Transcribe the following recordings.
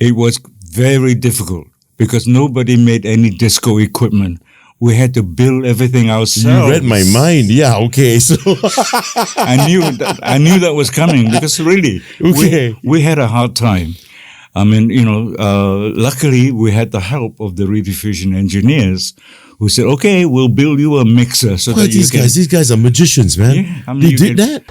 It was very difficult because nobody made any disco equipment. We had to build everything ourselves. You read my mind. Yeah, okay. So I knew that was coming because really, we had a hard time. I mean, luckily we had the help of the Rediffusion engineers who said, "Okay, we'll build you a mixer so that you can." These guys are magicians, man. Yeah, I mean, they did that.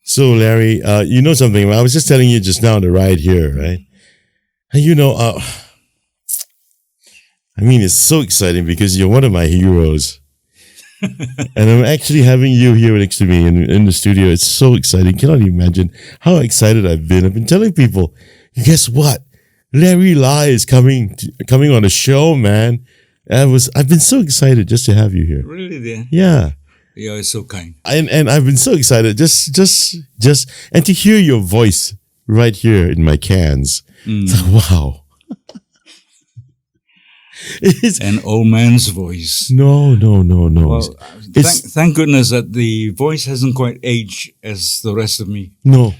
So, Larry, you know something? I was just telling you just now on the ride here, right? And I mean, it's so exciting because you're one of my heroes. And I'm actually having you here next to me in the studio. It's so exciting. Cannot imagine how excited I've been. I've been telling people, guess what? Larry Lai is coming on the show, man. I've been so excited just to have you here. Really, dear? Yeah. Yeah, it's so kind. And I've been so excited just and to hear your voice right here in my cans. It's like, wow. It's an old man's voice. No. Well, thank goodness that the voice hasn't quite aged as the rest of me. No.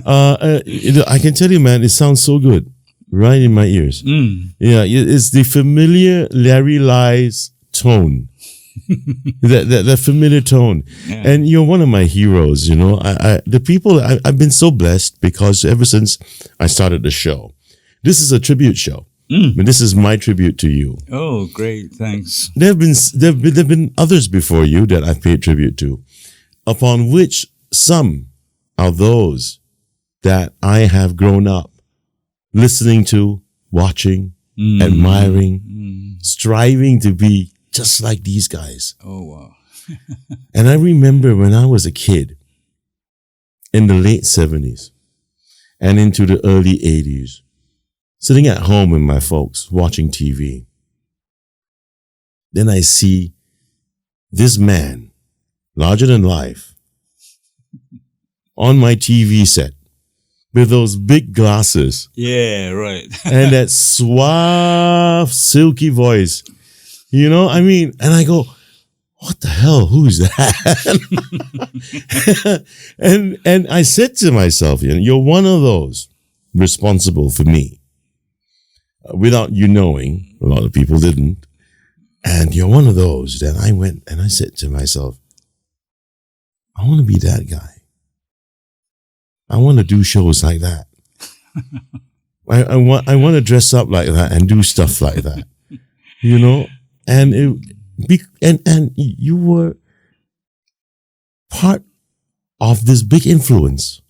I can tell you, man, it sounds so good right in my ears. Yeah, it's the familiar Larry Lai's tone. that familiar tone. Yeah. And you're one of my heroes, I've been so blessed because ever since I started the show, this is a tribute show. But this is my tribute to you. Oh, great. Thanks. There've been others before you that I've paid tribute to, upon which some are those that I have grown up listening to, watching, admiring, striving to be just like these guys. Oh, wow. And I remember when I was a kid in the late 70s and into the early 80s, sitting at home with my folks, watching TV. Then I see this man, larger than life, on my TV set with those big glasses. Yeah, right. And that suave, silky voice. And I go, what the hell? Who's that? and I said to myself, you're one of those responsible for me. Without you knowing, a lot of people didn't. And you're one of those that I went and I said to myself, I want to be that guy. I want to do shows like that. I want to dress up like that and do stuff like that. And you were part of this big influence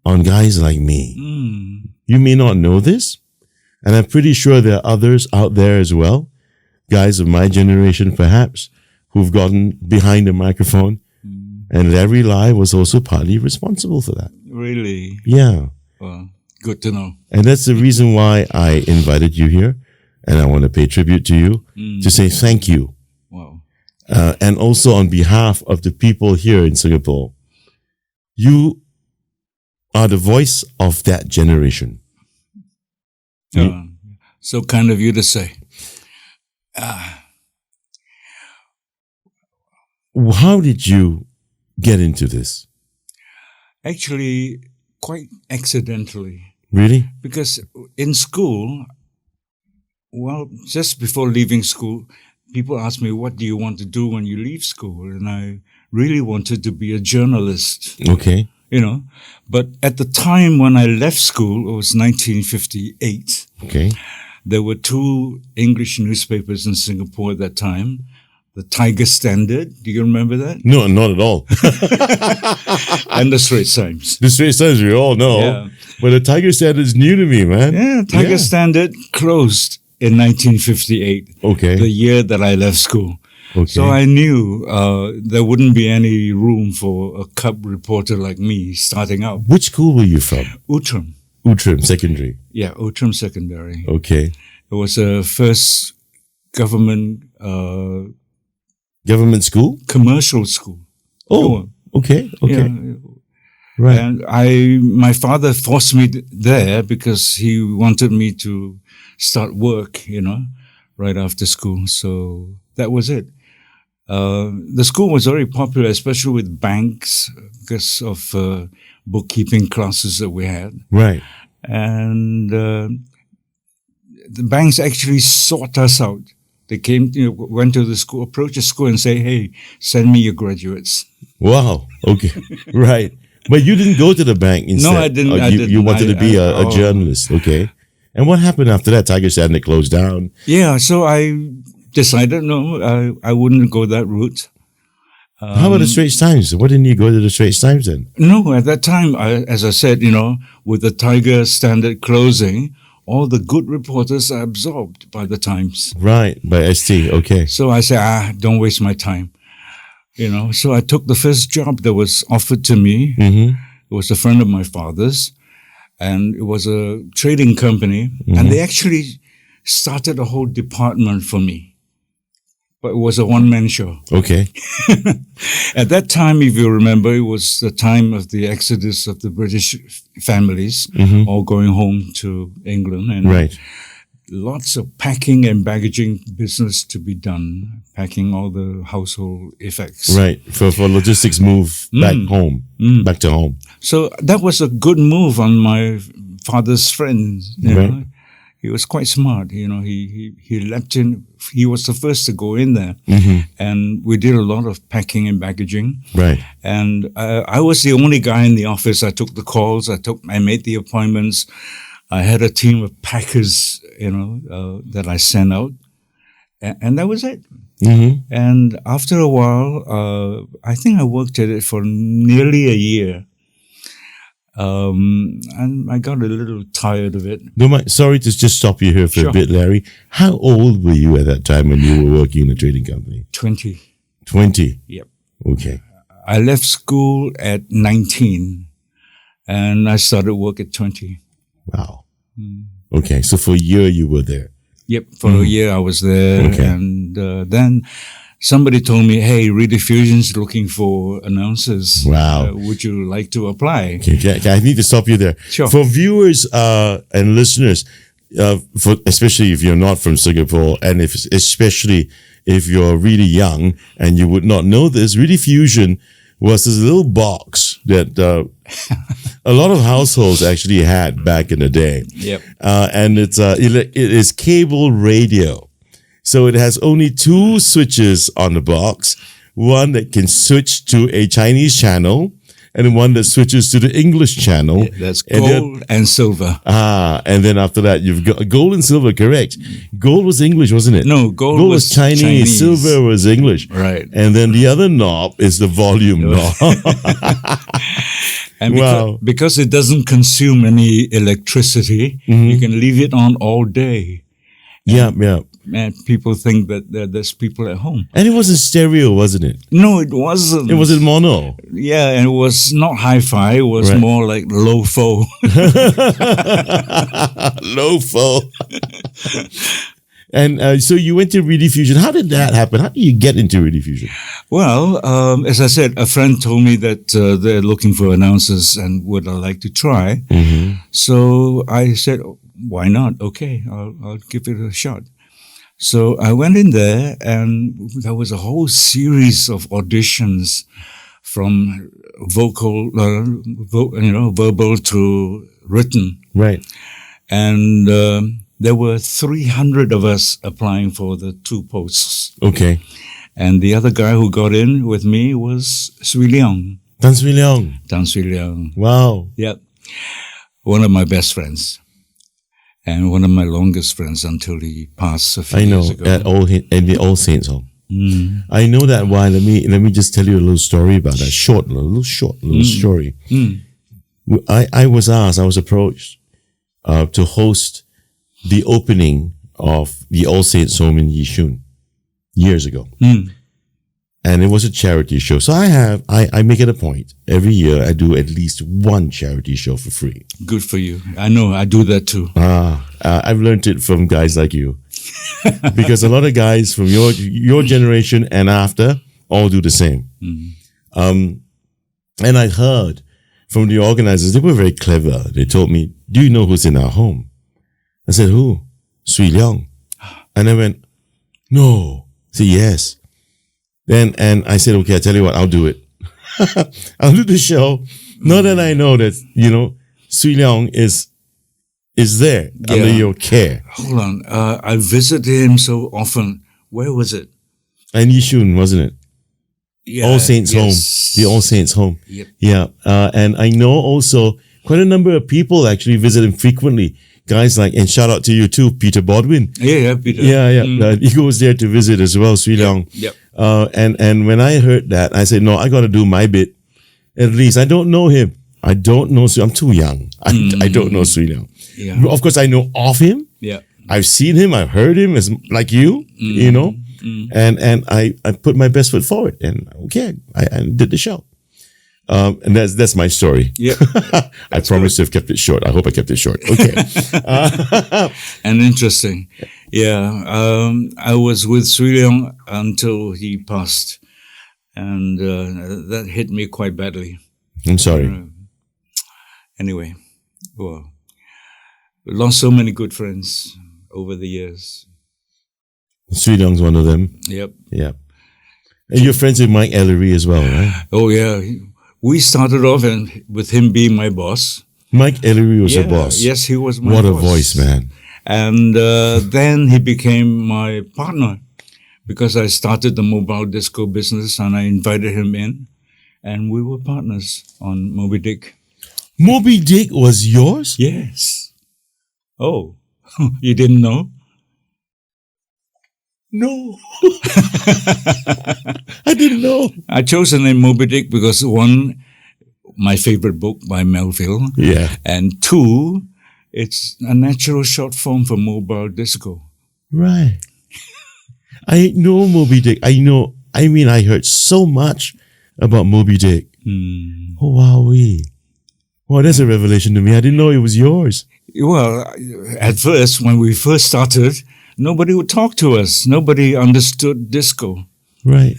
on guys like me. You may not know this, and I'm pretty sure there are others out there as well, guys of my generation perhaps, who've gotten behind the microphone. And Larry Lai was also partly responsible for that. Really? Yeah. Well, good to know. And that's the reason why I invited you here. And I want to pay tribute to you to say thank you. Wow. And also on behalf of the people here in Singapore, you are the voice of that generation. So kind of you to say. How did you get into this? Actually, quite accidentally. Really? Because in school, just before leaving school, people asked me, what do you want to do when you leave school? And I really wanted to be a journalist. Okay. But at the time when I left school, it was 1958. Okay. There were two English newspapers in Singapore at that time. The Tiger Standard. Do you remember that? No, not at all. And the Straits Times. The Straits Times, we all know. Yeah. But the Tiger Standard is new to me, man. Yeah, Tiger Standard closed in 1958. Okay. The year that I left school. Okay. So I knew there wouldn't be any room for a cub reporter like me starting out. Which school were you from? Outram. Outram Secondary. Yeah, Outram Secondary. Okay. It was a first government school? Commercial school. Oh, okay. Yeah. Right. And my father forced me there because he wanted me to start work, right after school. So that was it. The school was very popular, especially with banks, because of bookkeeping classes that we had. Right. And the banks actually sought us out. They came, went to the school, approached the school and say, hey, send me your graduates. Wow. Okay. Right. But you didn't go to the bank instead. No, I didn't. You wanted to be a journalist. Okay. And what happened after that? Tiger Satin, it closed down. Yeah. So I decided, no, I wouldn't go that route. How about the Straits Times? Why didn't you go to the Straits Times then? No, at that time, as I said, with the Tiger Standard closing, all the good reporters are absorbed by the Times. Right, by ST, okay. So I said, don't waste my time. So I took the first job that was offered to me. Mm-hmm. It was a friend of my father's, and it was a trading company, and they actually started a whole department for me. But it was a one-man show. Okay. At that time, if you remember, it was the time of the exodus of the British families, all going home to England. And right. Lots of packing and baggaging business to be done, packing all the household effects. Right, for logistics move back home, back to home. So that was a good move on my father's friend. You know? He was quite smart, he leapt in. He was the first to go in there. And we did a lot of packing and baggaging. Right. And I was the only guy in the office. I took the calls. I made the appointments. I had a team of packers, that I sent out. And that was it. And after a while, I think I worked at it for nearly a year. And I got a little tired of it. Sorry to just stop you here for a bit, Larry. How old were you at that time when you were working in a trading company? 20. 20? Yep. Okay. I left school at 19 and I started work at 20. Wow. Okay. So for a year you were there? Yep. For a year I was there. Okay. And then somebody told me, hey, Rediffusion's looking for announcers. Wow. Would you like to apply? Okay, I need to stop you there. Sure. For viewers and listeners, especially if you're not from Singapore, and especially if you're really young and you would not know this, Rediffusion was this little box that a lot of households actually had back in the day. Yep. And it is cable radio. So it has only two switches on the box, one that can switch to a Chinese channel and one that switches to the English channel. Yeah, that's gold and silver. And then after that, you've got gold and silver, correct. Gold was English, wasn't it? No, gold was Chinese, silver was English. Right. And then the other knob is the volume knob. And because it doesn't consume any electricity, you can leave it on all day. Yeah. And people think that there's people at home. And it wasn't stereo, wasn't it? No, it wasn't. It was in mono. Yeah, and it was not hi-fi. It was more like low-fo. Low-fo. And so you went to Rediffusion. How did that happen? How did you get into Rediffusion? Well, as I said, a friend told me that they're looking for announcers and would I like to try. So I said, why not? Okay, I'll give it a shot. So I went in there and there was a whole series of auditions from verbal to written. Right. And there were 300 of us applying for the two posts. Okay. And the other guy who got in with me was Swee Leong. Tan Swee Leong. Tan Swee Leong. Wow. Yep. One of my best friends. And one of my longest friends until he passed a few years ago. At the All Saints Home. I know that why. Let me just tell you a little story about that. Short story. I was approached to host the opening of the All Saints Home in Yishun years ago. And it was a charity show. So I make it a point. Every year I do at least one charity show for free. Good for you. I know, I do that too. I've learned it from guys like you. Because a lot of guys from your generation and after all do the same. And I heard from the organizers, they were very clever. They told me, do you know who's in our home? I said, who? Swee Leong. And I went, no. I said, yes. And I said, okay, I tell you what, I'll do it. I'll do the show. Now that I know that, Sui Leong is there under your care. Hold on. I visited him so often. Where was it? And Yishun, wasn't it? Yeah, All Saints Home. The All Saints Home. Yep. Yeah. And I know also quite a number of people actually visit him frequently. Guys like, and shout out to you too, Peter Boudewyn. Yeah, Peter. Yeah. He goes there to visit as well, Sui Leong. Yep. And when I heard that, I said, no, I got to do my bit. At least I don't know him. I don't know. I'm too young. I don't know Sui Leong. Yeah. Of course, I know of him. Yeah. I've seen him. I've heard him as like you, and I put my best foot forward, and I did the show. And that's my story. Yeah. I promise to have kept it short. I hope I kept it short. Okay. And interesting. Yeah. I was with Sui Leong until he passed. And that hit me quite badly. I'm sorry. Anyway, well, we lost so many good friends over the years. Sui Leong's one of them. Yep. Yeah. And you're friends with Mike Ellery as well, right? Oh, yeah. We started off with him being my boss. Mike Ellery was your boss. Yes, he was my boss. What a voice, man. And then he became my partner because I started the mobile disco business and I invited him in and we were partners on Moby Dick. Moby Dick was yours? Yes. Oh, you didn't know? No. I didn't know. I chose the name Moby Dick because one, my favorite book by Melville. Yeah. And two, it's a natural short form for mobile disco. Right. I know Moby Dick. I heard so much about Moby Dick. Oh, wowee. Wow, that's a revelation to me. I didn't know it was yours. Well, at first, when we first started, nobody would talk to us. Nobody understood disco. Right.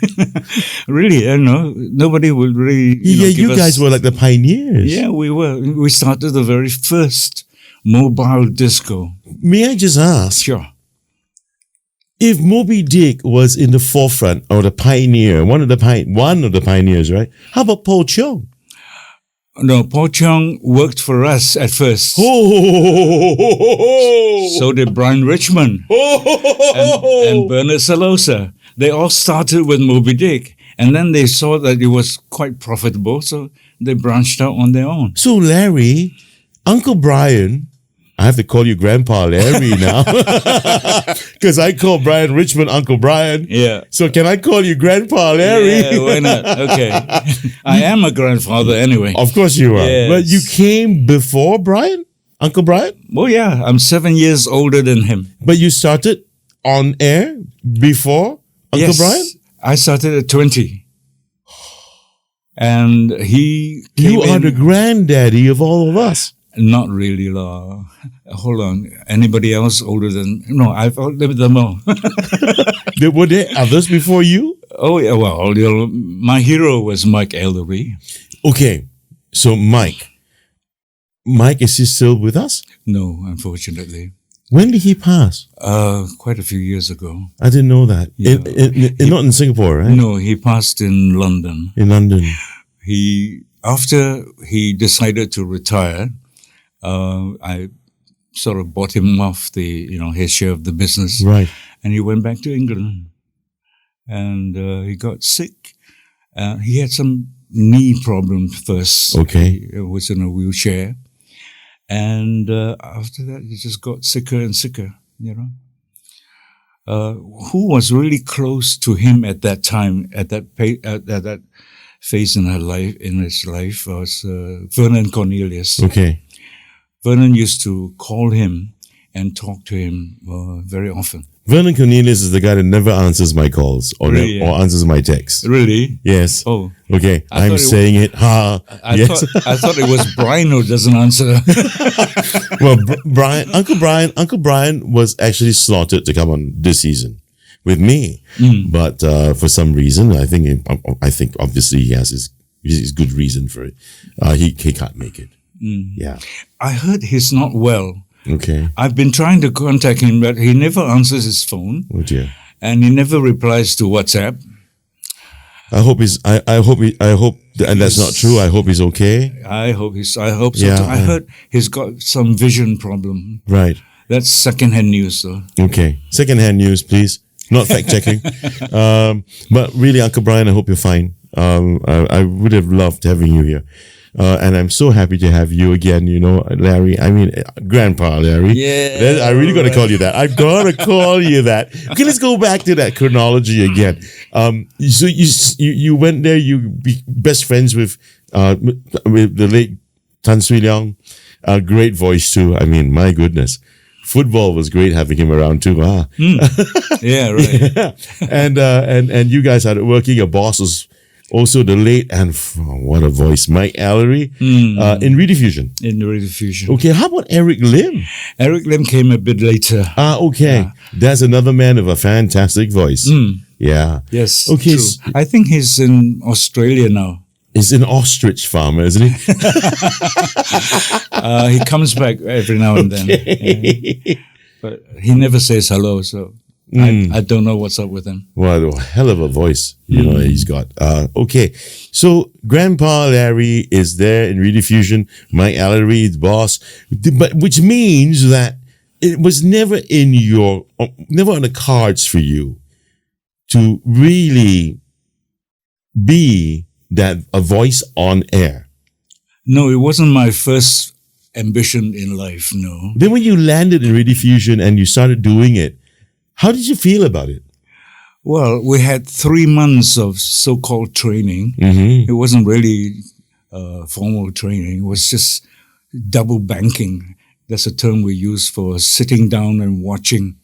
Really, nobody would really. You guys were like the pioneers. Yeah, we were. We started the very first mobile disco. May I just ask? Sure. If Moby Dick was in the forefront or the pioneer, one of the pioneers, right? How about Paul Cheong? No, Paul Cheong worked for us at first. So did Brian Richmond and Bernard Salosa. They all started with Moby Dick. And then they saw that it was quite profitable, so they branched out on their own. So Larry, Uncle Brian, I have to call you Grandpa Larry now. Because I call Brian Richmond Uncle Brian. Yeah. So can I call you Grandpa Larry? Yeah, why not? Okay. I am a grandfather anyway. Of course you are. Yes. But you came before Brian? Uncle Brian? Oh yeah, I'm 7 years older than him. But you started on air before Uncle Brian? I started at 20. And he came You are the granddaddy of all of us. Not really, hold on. Anybody else older than... No, I've outlived them all. Were there others before you? Oh, yeah, well, my hero was Mike Ellery. Okay, so Mike. Mike, is he still with us? No, unfortunately. When did he pass? Quite a few years ago. I didn't know that. Yeah. Not in Singapore, right? No, he passed in London. In London. After he decided to retire, I sort of bought him off his share of the business. Right. And he went back to England. And he got sick. He had some knee problems first. Okay. He was in a wheelchair. And after that, he just got sicker and sicker, Who was really close to him at that time, at that phase in his life, was Vernon Cornelius. Okay. Vernon used to call him and talk to him very often. Vernon Cornelius is the guy that never answers my calls or answers my texts. Really? Yes. Oh. Okay. I'm saying it. Ha. I thought it was Brian who doesn't answer. Well, Uncle Brian was actually slotted to come on this season with me. But for some reason, I think obviously he has his good reason for it. He can't make it. Yeah. I heard he's not well. Okay. I've been trying to contact him, but he never answers his phone. Oh dear. And he never replies to WhatsApp. I hope And that's not true. I hope he's okay. I hope so. Yeah, too. I heard he's got some vision problem. Right. That's secondhand news, though. Okay. Secondhand news, please. Not fact checking. But really, Uncle Brian, I hope you're fine. I would have loved having you here. And I'm so happy to have you again, Larry. I mean, Grandpa Larry. Yeah. I really got to call you that. I've got to call you that. Okay, let's go back to that chronology again. So you went there, you be best friends with the late Tan Swee Leong. Great voice too. I mean, my goodness. Football was great having him around too. Yeah, right. And you guys started working. Your boss was also the late and what a voice, Mike Allery, in Rediffusion. In Rediffusion. Okay, how about Eric Lim? Eric Lim came a bit later. Okay. Yeah. That's another man of a fantastic voice. Yeah. Yes. Okay. True. I think he's in Australia now. He's an ostrich farmer, isn't he? He comes back every now and then. Yeah. But he never says hello, so I don't know what's up with him. Well, a hell of a voice, he's got. Okay. So Grandpa Larry is there in Rediffusion, Mike Allery, his boss, but which means that it was never on the cards for you to really be a voice on air. No, it wasn't my first ambition in life, no. Then when you landed in Rediffusion and you started doing it, how did you feel about it? Well, we had 3 months of so-called training. It wasn't really formal training. It was just double banking. That's a term we use for sitting down and watching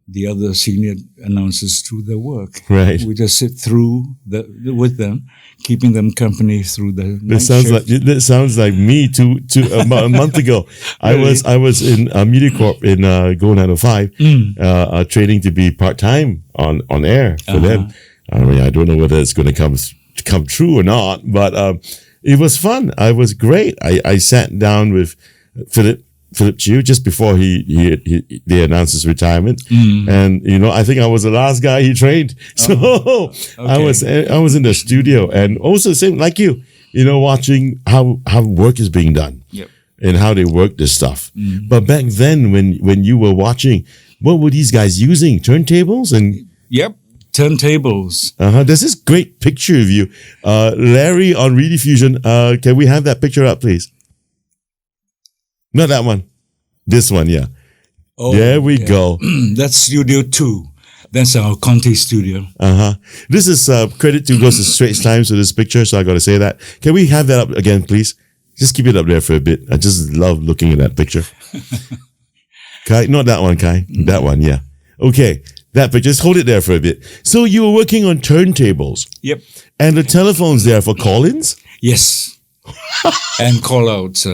the other senior announcers do their work. Right. We just sit through with them, keeping them company through the night shift. That sounds like me a month ago. Really? I was in MediaCorp in Go 905, training to be part-time on air for them. I mean, I don't know whether it's going to come true or not, but it was fun. It was great. I sat down with Philip Chiu just before they announced his retirement, and I think I was the last guy he trained. So okay. I was in the studio, and also same like you, watching how work is being done, and how they work this stuff. But back then, when you were watching, what were these guys using? Turntables and turntables. There's this great picture of you, Larry on Rediffusion. Can we have that picture up, please? Not that one. This one, yeah. Oh, there we go. That's Studio 2. That's our Conte studio. This is credit goes to Straits Times for this picture, so I got to say that. Can we have that up again, please? Just keep it up there for a bit. I just love looking at that picture. Kai, not that one, Kai. That one, yeah. Okay, that picture. Just hold it there for a bit. So you were working on turntables. Yep. And the telephone's there for call-ins? Yes. And call-outs,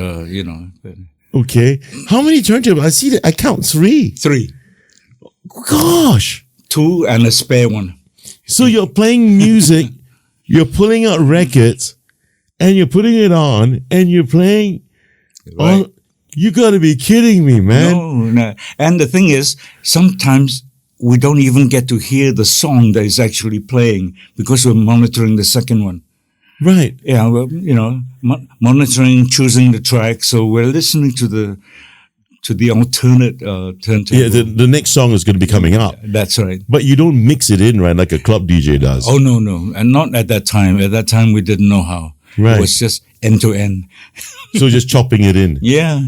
Okay. How many turntables? I count 3. 3. Gosh. 2 and a spare one. So you're playing music, you're pulling out records, and you're putting it on, and you're playing. Right. You got to be kidding me, man. No. And the thing is, sometimes we don't even get to hear the song that is actually playing because we're monitoring the second one. Right. Yeah, well, monitoring, choosing the track. So we're listening to the alternate turntable. Yeah, the next song is going to be coming up. That's right. But you don't mix it in, right, like a club DJ does. Oh, no. And not at that time. At that time, we didn't know how. Right. It was just end to end. So just chopping it in. Yeah.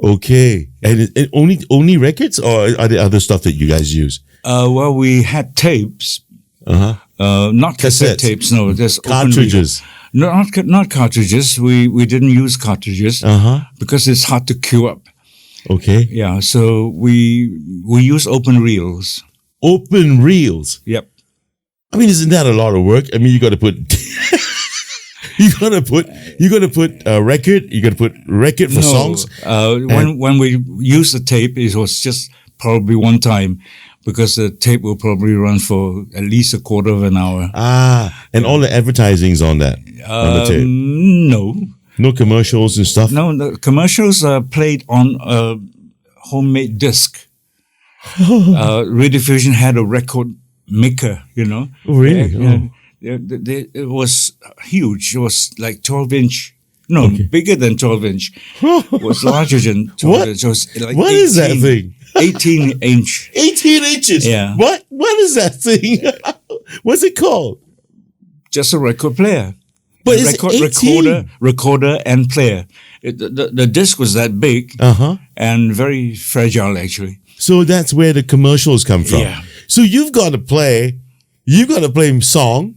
Okay. And only records, or are there other stuff that you guys use? Well, we had tapes. Not cassette tapes, no. Just cartridges. No, not cartridges. We didn't use cartridges because it's hard to queue up. Okay. Yeah, so we use open reels. Open reels. Yep. I mean, isn't that a lot of work? I mean, you got to put a record. You got to put record for songs. When we use the tape, it was just probably one time. Because the tape will probably run for at least a quarter of an hour. And all the advertising's on that, on the tape? No. No commercials and stuff? No, the commercials are played on a homemade disc. Rediffusion had a record maker, Oh, really? Yeah. It was huge. It was like 12-inch. No, bigger than 12-inch. It was larger than 12-inch. It was like what 18, is that thing? 18-inch. 18 inches? Yeah. What is that thing? What's it called? Just a record player. But it's 18. Recorder and player. The disc was that big and very fragile, actually. So that's where the commercials come from. Yeah. So you've got to play song,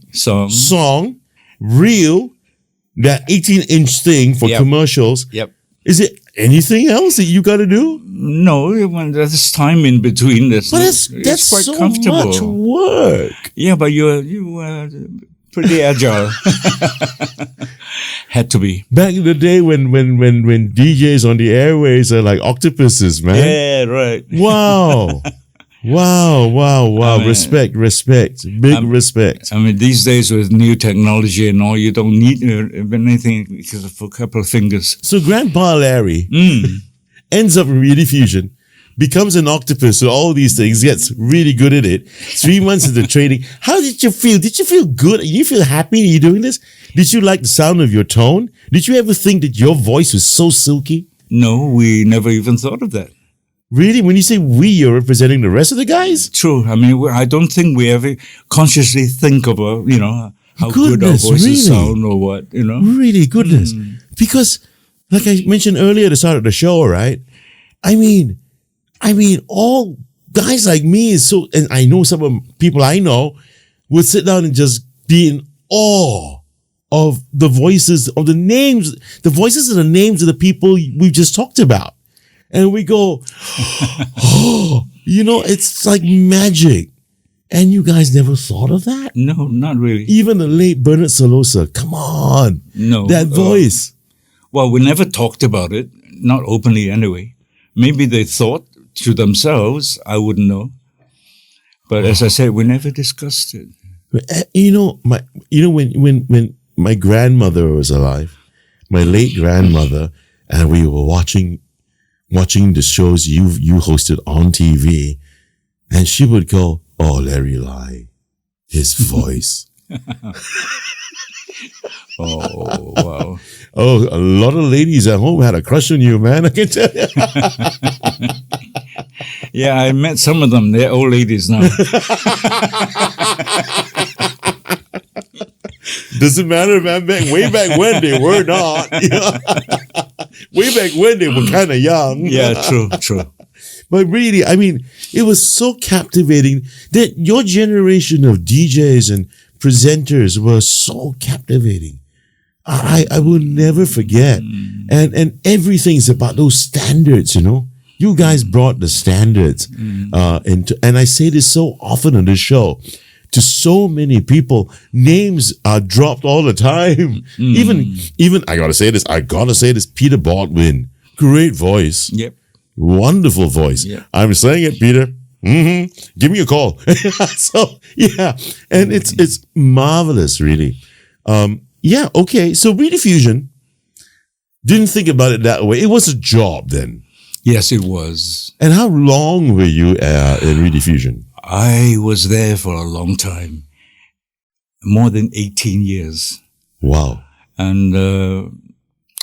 reel, that 18-inch thing for commercials. Yep. Is it anything else that you got to do? No, there's time in between. That's quite so comfortable. Much work. Yeah, but you were pretty agile. Had to be. Back in the day when DJs on the airways are like octopuses, man. Yeah, right. Wow. Wow. I mean, respect. Big respect. I mean, these days with new technology and all, you don't need anything because of a couple of fingers. So Grandpa Larry ends up in Rediffusion, becomes an octopus and all these things, gets really good at it. 3 months into training. How did you feel? Did you feel good? Did you feel happy that you're doing this? Did you like the sound of your tone? Did you ever think that your voice was so silky? No, we never even thought of that. Really? When you say we, you're representing the rest of the guys? True. I mean, I don't think we ever consciously think of, how good our voices sound or what, Really, goodness. Because, like I mentioned earlier at the start of the show, right? I mean, all guys like me and I know some of the people I know would sit down and just be in awe of the voices of the names, the voices and the names of the people we've just talked about. And we go, it's like magic. And you guys never thought of that? No, not really. Even the late Bernard Solosa, come on. No. That voice. Well, we never talked about it, not openly anyway. Maybe they thought to themselves, I wouldn't know. But as I said, we never discussed it. When my grandmother was alive, my late grandmother, and we were watching the shows you hosted on TV, and she would go, "Oh, Larry Lai, his voice." Oh, wow. Oh, a lot of ladies at home had a crush on you, man. I can tell you. Yeah, I met some of them. They're old ladies now. Doesn't matter, man. Way back when they were not. Way back when they were kind of young. Yeah, true. But really, I mean, it was so captivating that your generation of DJs and presenters were so captivating. I will never forget. And everything's about those standards, You guys brought the standards and I say this so often on the show. To so many people, names are dropped all the time. Even I gotta say this, Peter Boudewyn. Great voice. Yep. Wonderful voice. Yep. I'm saying it, Peter. Give me a call. So yeah. And it's marvelous, really. Okay. So Rediffusion, didn't think about it that way. It was a job then. Yes, it was. And how long were you in Rediffusion? I was there for a long time, more than 18 years. Wow. And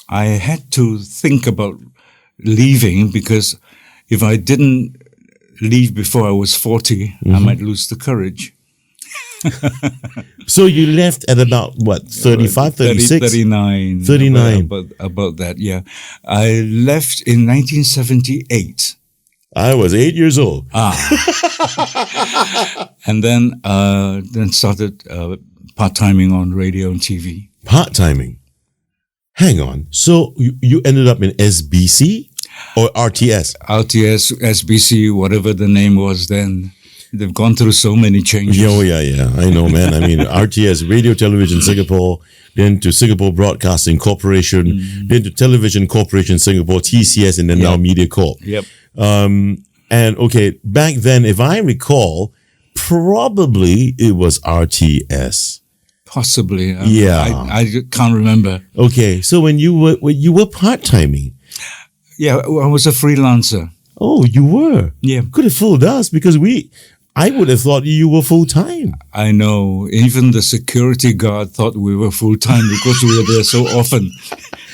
I had to think about leaving because if I didn't leave before I was 40, I might lose the courage. So you left at about, what, 35, 36? 39. 39. About that, yeah. I left in 1978. I was 8 years old. And then started part-timing on radio and TV. Part-timing? Hang on. So you ended up in SBC or RTS? RTS, SBC, whatever the name was then. They've gone through so many changes. Yeah. I know, man. I mean, RTS, Radio Television Singapore, then to Singapore Broadcasting Corporation, then to Television Corporation Singapore, TCS, and then now Media Corp. Yep. And okay, back then, if I recall, probably it was RTS. Possibly. Yeah. I can't remember. Okay, so when you were part-timing. Yeah, I was a freelancer. Oh, you were? Yeah. Could have fooled us because I would have thought you were full-time. I know. Even the security guard thought we were full-time because we were there so often.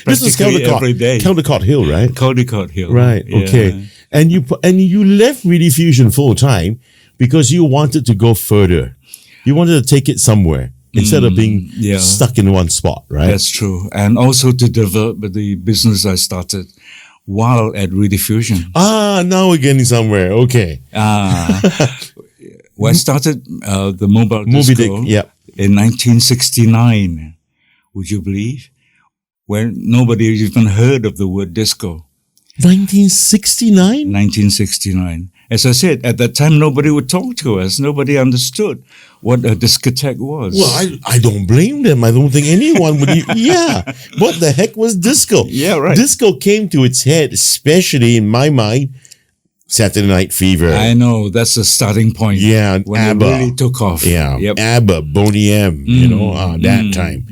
This is every day. Caldecott Hill, right? Caldecott Hill. Right, Yeah. okay. And you left Rediffusion full-time because you wanted to go further. You wanted to take it somewhere instead of being stuck in one spot, right? That's true. And also to develop the business I started while at Rediffusion. Now we're getting somewhere. Okay. Well, I started the mobile Moby disco Dick, in 1969. Would you believe? When nobody even heard of the word disco. 1969? 1969. As I said, at that time, nobody would talk to us. Nobody understood what a discotheque was. Well, I don't blame them. I don't think anyone would. Yeah. What the heck was disco? Yeah, right. Disco came to its head, especially in my mind, Saturday Night Fever. I know. That's the starting point. Yeah. When ABBA. it really took off. Yeah. Yep. ABBA, Boney M, that time.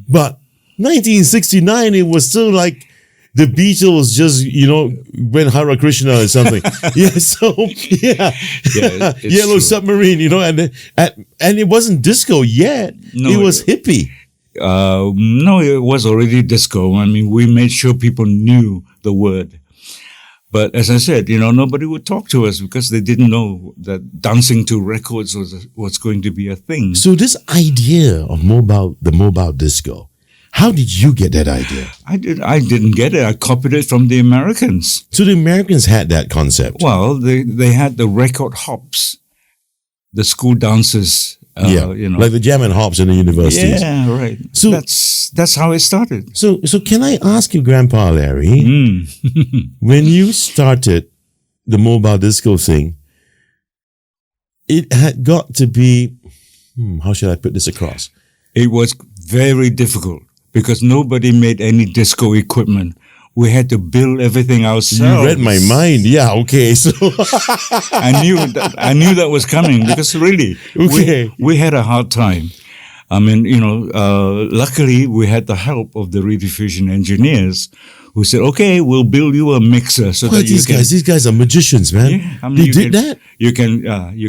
But 1969, it was still like the Beatles just, went Hare Krishna or something. Yellow true. Submarine, and it wasn't disco yet. No, it was hippie. No, it was already disco. I mean, we made sure people knew the word. But as I said, nobody would talk to us because they didn't know that dancing to records was going to be a thing. So this idea of the mobile disco, how did you get that idea? I didn't get it. I copied it from the Americans. So the Americans had that concept. Well, they had the record hops, the school dances. Like the jam and hops in the universities. Yeah, right. So that's how it started. So can I ask you, Grandpa Larry, when you started the mobile disco thing, it had got to be, how should I put this across? It was very difficult because nobody made any disco equipment. We had to build everything ourselves. You read my mind. Yeah, okay. So I knew that was coming because really, we had a hard time. I mean, luckily we had the help of the Rediffusion engineers who said, okay, we'll build you a mixer. So that these guys are magicians, man. Yeah, I mean, they did that? You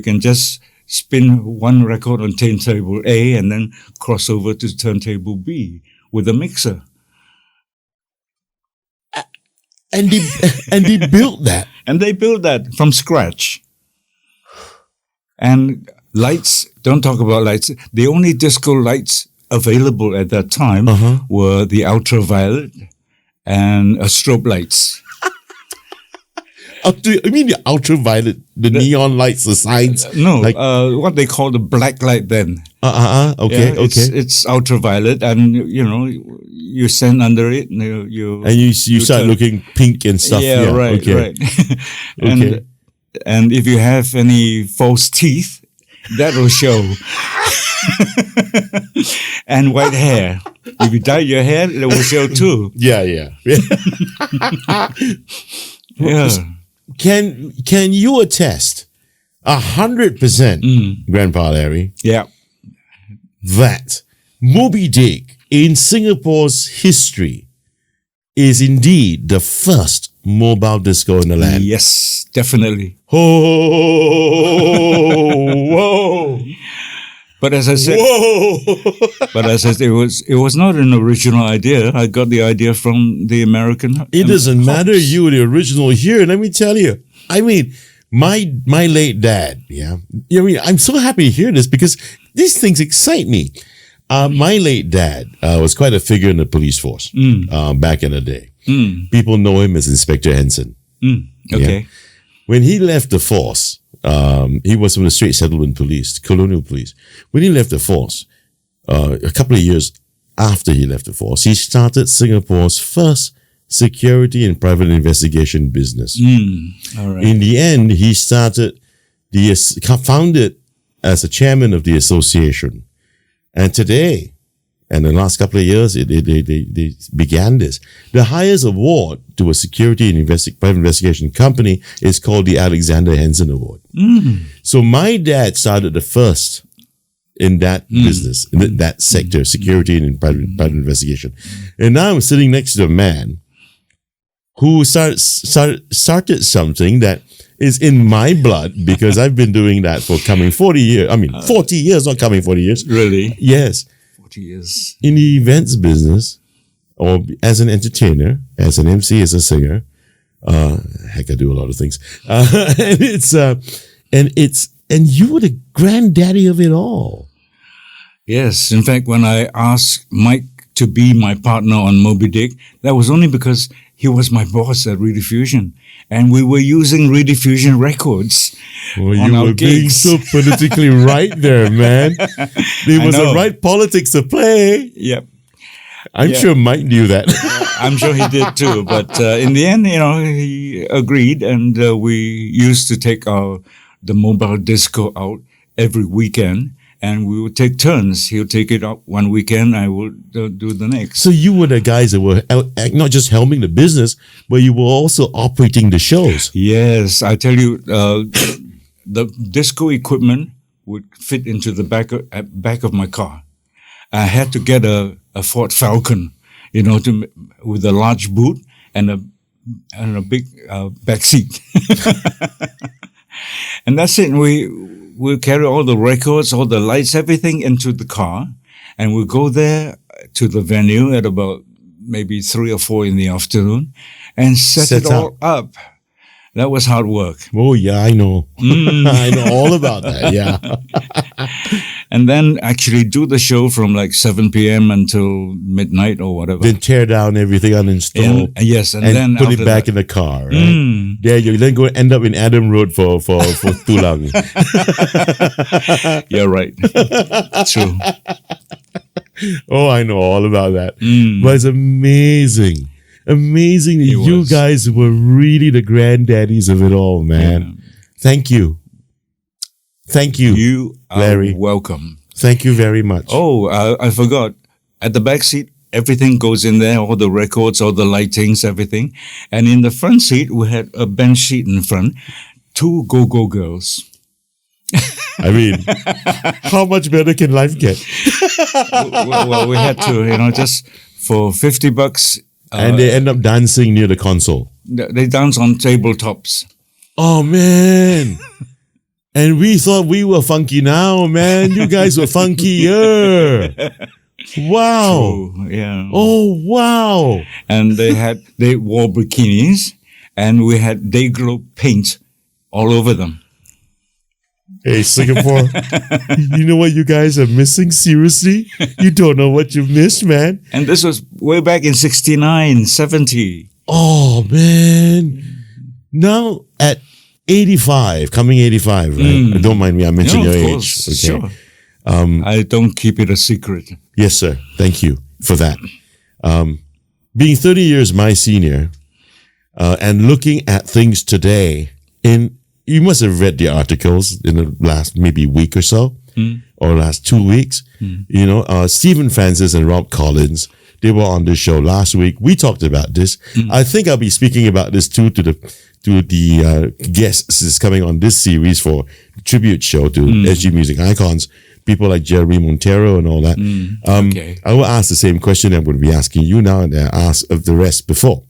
can just spin one record on turntable A and then cross over to turntable B with a mixer. And they built that. And they built that from scratch. And lights, don't talk about lights. The only disco lights available at that time were the ultraviolet and strobe lights. I mean the ultraviolet, the neon lights, the signs? No, what they call the black light then. Okay. It's ultraviolet, and you stand under it, and you start looking pink and stuff. Yeah, right, right. And if you have any false teeth, that will show. And white hair. If you dye your hair, it will show too. Yeah. Yeah. Can you attest 100%, Grandpa Larry? Yeah. That Moby Dick in Singapore's history is indeed the first mobile disco in the land? Yes, definitely. Whoa! But as I said, it was not an original idea. I got the idea from the American. It doesn't matter. You were the original here. Let me tell you. I mean, my late dad. Yeah. I'm so happy to hear this because these things excite me. My late dad was quite a figure in the police force back in the day. People know him as Inspector Henson. Okay. Yeah. When he left the force, he was from the Strait Settlement Police, Colonial Police. When he left the force, a couple of years after he left the force, he started Singapore's first security and private investigation business. All right. In the end, he founded as a chairman of the association. And today, and the last couple of years, they began this. The highest award to a security and private investigation company is called the Alexander Henson Award. So my dad started the first in that business, in that sector, security and private investigation. And now I'm sitting next to a man who started something that is in my blood because I've been doing that for coming 40 years. I mean, 40 years, not coming 40 years. Really? Yes. 40 years. In the events business, or as an entertainer, as an MC, as a singer, heck, I do a lot of things. And you were the granddaddy of it all. Yes. In fact, when I asked Mike to be my partner on Moby Dick, that was only because he was my boss at Rediffusion. And we were using Rediffusion records. Well, you were being so politically right there, man. There was the right politics to play. Yep. I'm sure Mike knew that. I'm sure he did too. But in the end, he agreed, and we used to take the mobile disco out every weekend. And we would take turns. He'll take it up one weekend. I will do the next. So you were the guys that were not just helming the business, but you were also operating the shows. Yes. I tell you, the disco equipment would fit into the back of my car. I had to get a Ford Falcon, with a large boot and a big back seat. And that's it. We'll carry all the records, all the lights, everything into the car, and we'll go there to the venue at about maybe 3 or 4 in the afternoon and set it all up. That was hard work. Oh, yeah, I know. I know all about that, yeah. And then actually do the show from like 7 p.m. until midnight or whatever. Then tear down everything, uninstall. Yes, and then put it back in the car, right? There you then go end up in Adam Road for too long. You're right. True. Oh, I know all about that. But it's amazing. Amazing that you guys were really the granddaddies of it all, man. Yeah. Thank you. Thank you. You are Larry. Welcome. Thank you very much. Oh, I forgot. At the back seat, everything goes in there, all the records, all the lightings, everything. And in the front seat, we had a bench seat in front, 2 go-go girls. I mean, how much better can life get? well, we had to, just for $50. And they end up dancing near the console. They dance on tabletops. Oh, man. And we thought we were funky now, man. You guys were funkier. Wow. True, yeah. Oh, wow. And they wore bikinis, and we had Day-Glow paint all over them. Hey, Singapore, you know what you guys are missing? Seriously? You don't know what you missed, man. And this was way back in 69, 70. Oh, man. Now at 85, coming 85, right? Don't mind me, I mentioned your age. Okay. Sure. I don't keep it a secret. Yes, sir. Thank you for that. Being 30 years my senior, and looking at things today you must have read the articles in the last maybe week or so, or last 2 weeks. Stephen Francis and Rob Collins, they were on this show last week. We talked about this. I think I'll be speaking about this too to the guests that's coming on this series for the tribute show to SG Music Icons, people like Jeremy Montero and all that. Okay. I will ask the same question I'm going to be asking you now and I asked of the rest before.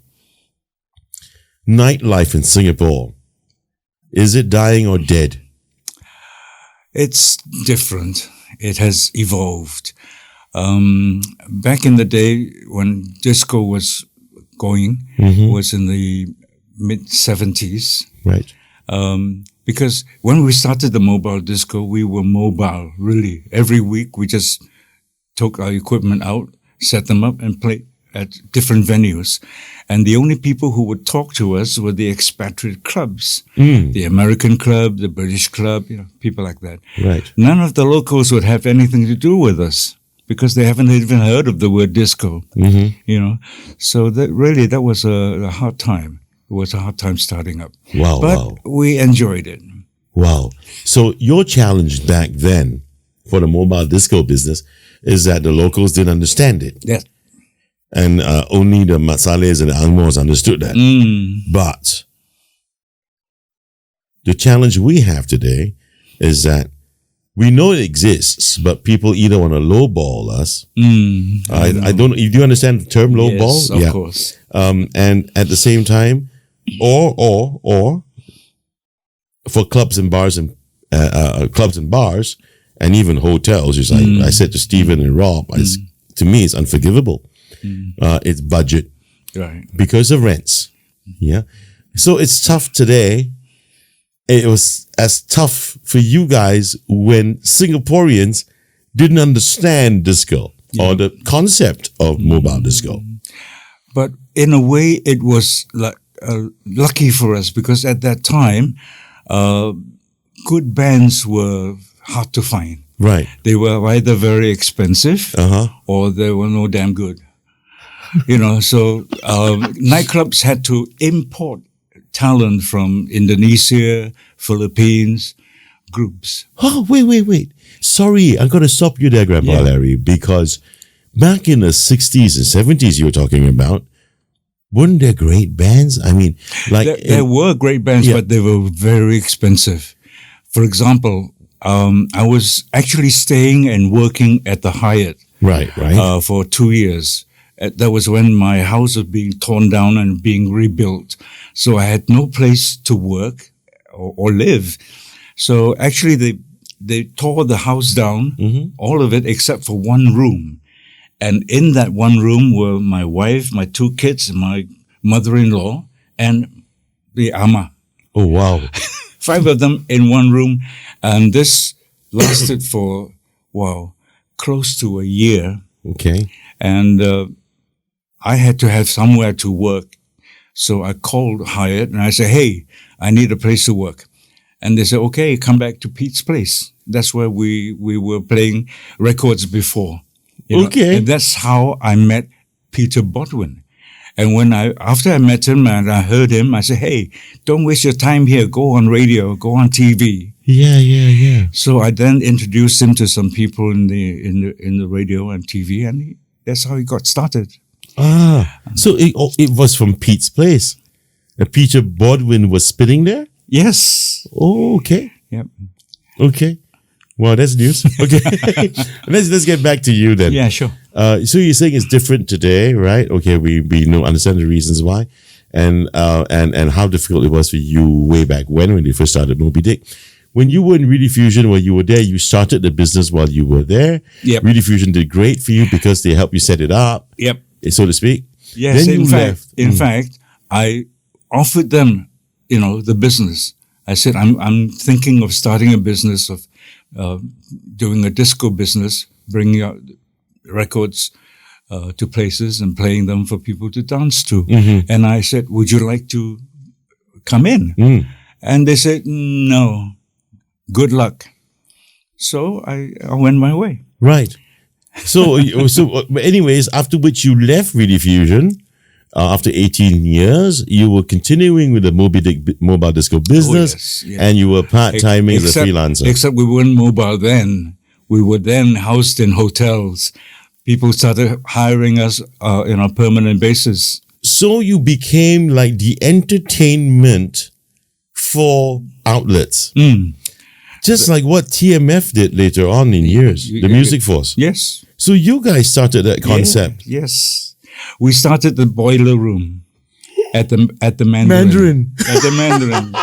Nightlife in Singapore. Is it dying or dead? It's different. It has evolved. Back in the day when disco was going, was in the mid-70s. Right. Because when we started the mobile disco, we were mobile, really. Every week we just took our equipment out, set them up, and played at different venues. And the only people who would talk to us were the expatriate clubs, the American club, the British club, people like that. Right. None of the locals would have anything to do with us because they haven't even heard of the word disco, So that was a hard time. It was a hard time starting up. Wow. But we enjoyed it. Wow. So your challenge back then for the mobile disco business is that the locals didn't understand it. Yes. And only the Matsales and the Angmos understood that. But the challenge we have today is that we know it exists, but people either want to lowball us. I don't. Do you understand the term lowball? Yes, of course. And at the same time, or for clubs and bars and even hotels. It's like I said to Stephen and Rob, to me, it's unforgivable. It's budget, right? Because of rents. Yeah, so it's tough today. It was as tough for you guys when Singaporeans didn't understand disco or the concept of mobile disco. But in a way, it was like lucky for us because at that time, good bands were hard to find. Right. They were either very expensive or they were no damn good. So nightclubs had to import talent from Indonesia, Philippines, groups. Oh, wait. Sorry, I'm going to stop you there, Grandpa Larry, because back in the 60s and 70s you were talking about, weren't there great bands? I mean, like... There were great bands, but they were very expensive. For example, I was actually staying and working at the Hyatt. Right. For 2 years. That was when my house was being torn down and being rebuilt. So I had no place to work or live. So actually they tore the house down, all of it except for one room. And in that one room were my wife, my 2 kids, my mother-in-law, and the ama. Oh, wow. 5 of them in one room. And this lasted for, close to a year. Okay. And I had to have somewhere to work. So I called Hyatt and I said, hey, I need a place to work. And they said, okay, come back to Pete's place. That's where we were playing records before. Okay. And that's how I met Peter Boudewyn. And after I met him and I heard him, I said, hey, don't waste your time here. Go on radio, go on TV. Yeah. So I then introduced him to some people in the radio and TV, and that's how he got started. So it was from Pete's place. Peter Boudewyn was spinning there? Yes. Oh, okay. Yep. Okay. Well, that's news. Okay. let's get back to you then. Yeah, sure. So you're saying it's different today, right? Okay, we understand the reasons why, and how difficult it was for you way back when you first started Moby Dick. When you were in Rediffusion, when you were there, you started the business while you were there. Yep. Rediffusion did great for you because they helped you set it up. Yep. So to speak. Yes. Then In fact, I offered them, the business. I said, I'm thinking of starting a business of doing a disco business, bringing out records to places and playing them for people to dance to. And I said, would you like to come in? And they said, no, good luck. So I went my way. Right. So anyways, after which you left Rediffusion, after 18 years, you were continuing with the Moby Dick mobile disco business, and you were part-timing as a freelancer. Except we weren't mobile then. We were then housed in hotels. People started hiring us on a permanent basis. So you became like the entertainment for outlets. Just like what TMF did later on in years, the Music Force. Yes. So you guys started that concept. Yes. We started the boiler room at the Mandarin. At the Mandarin.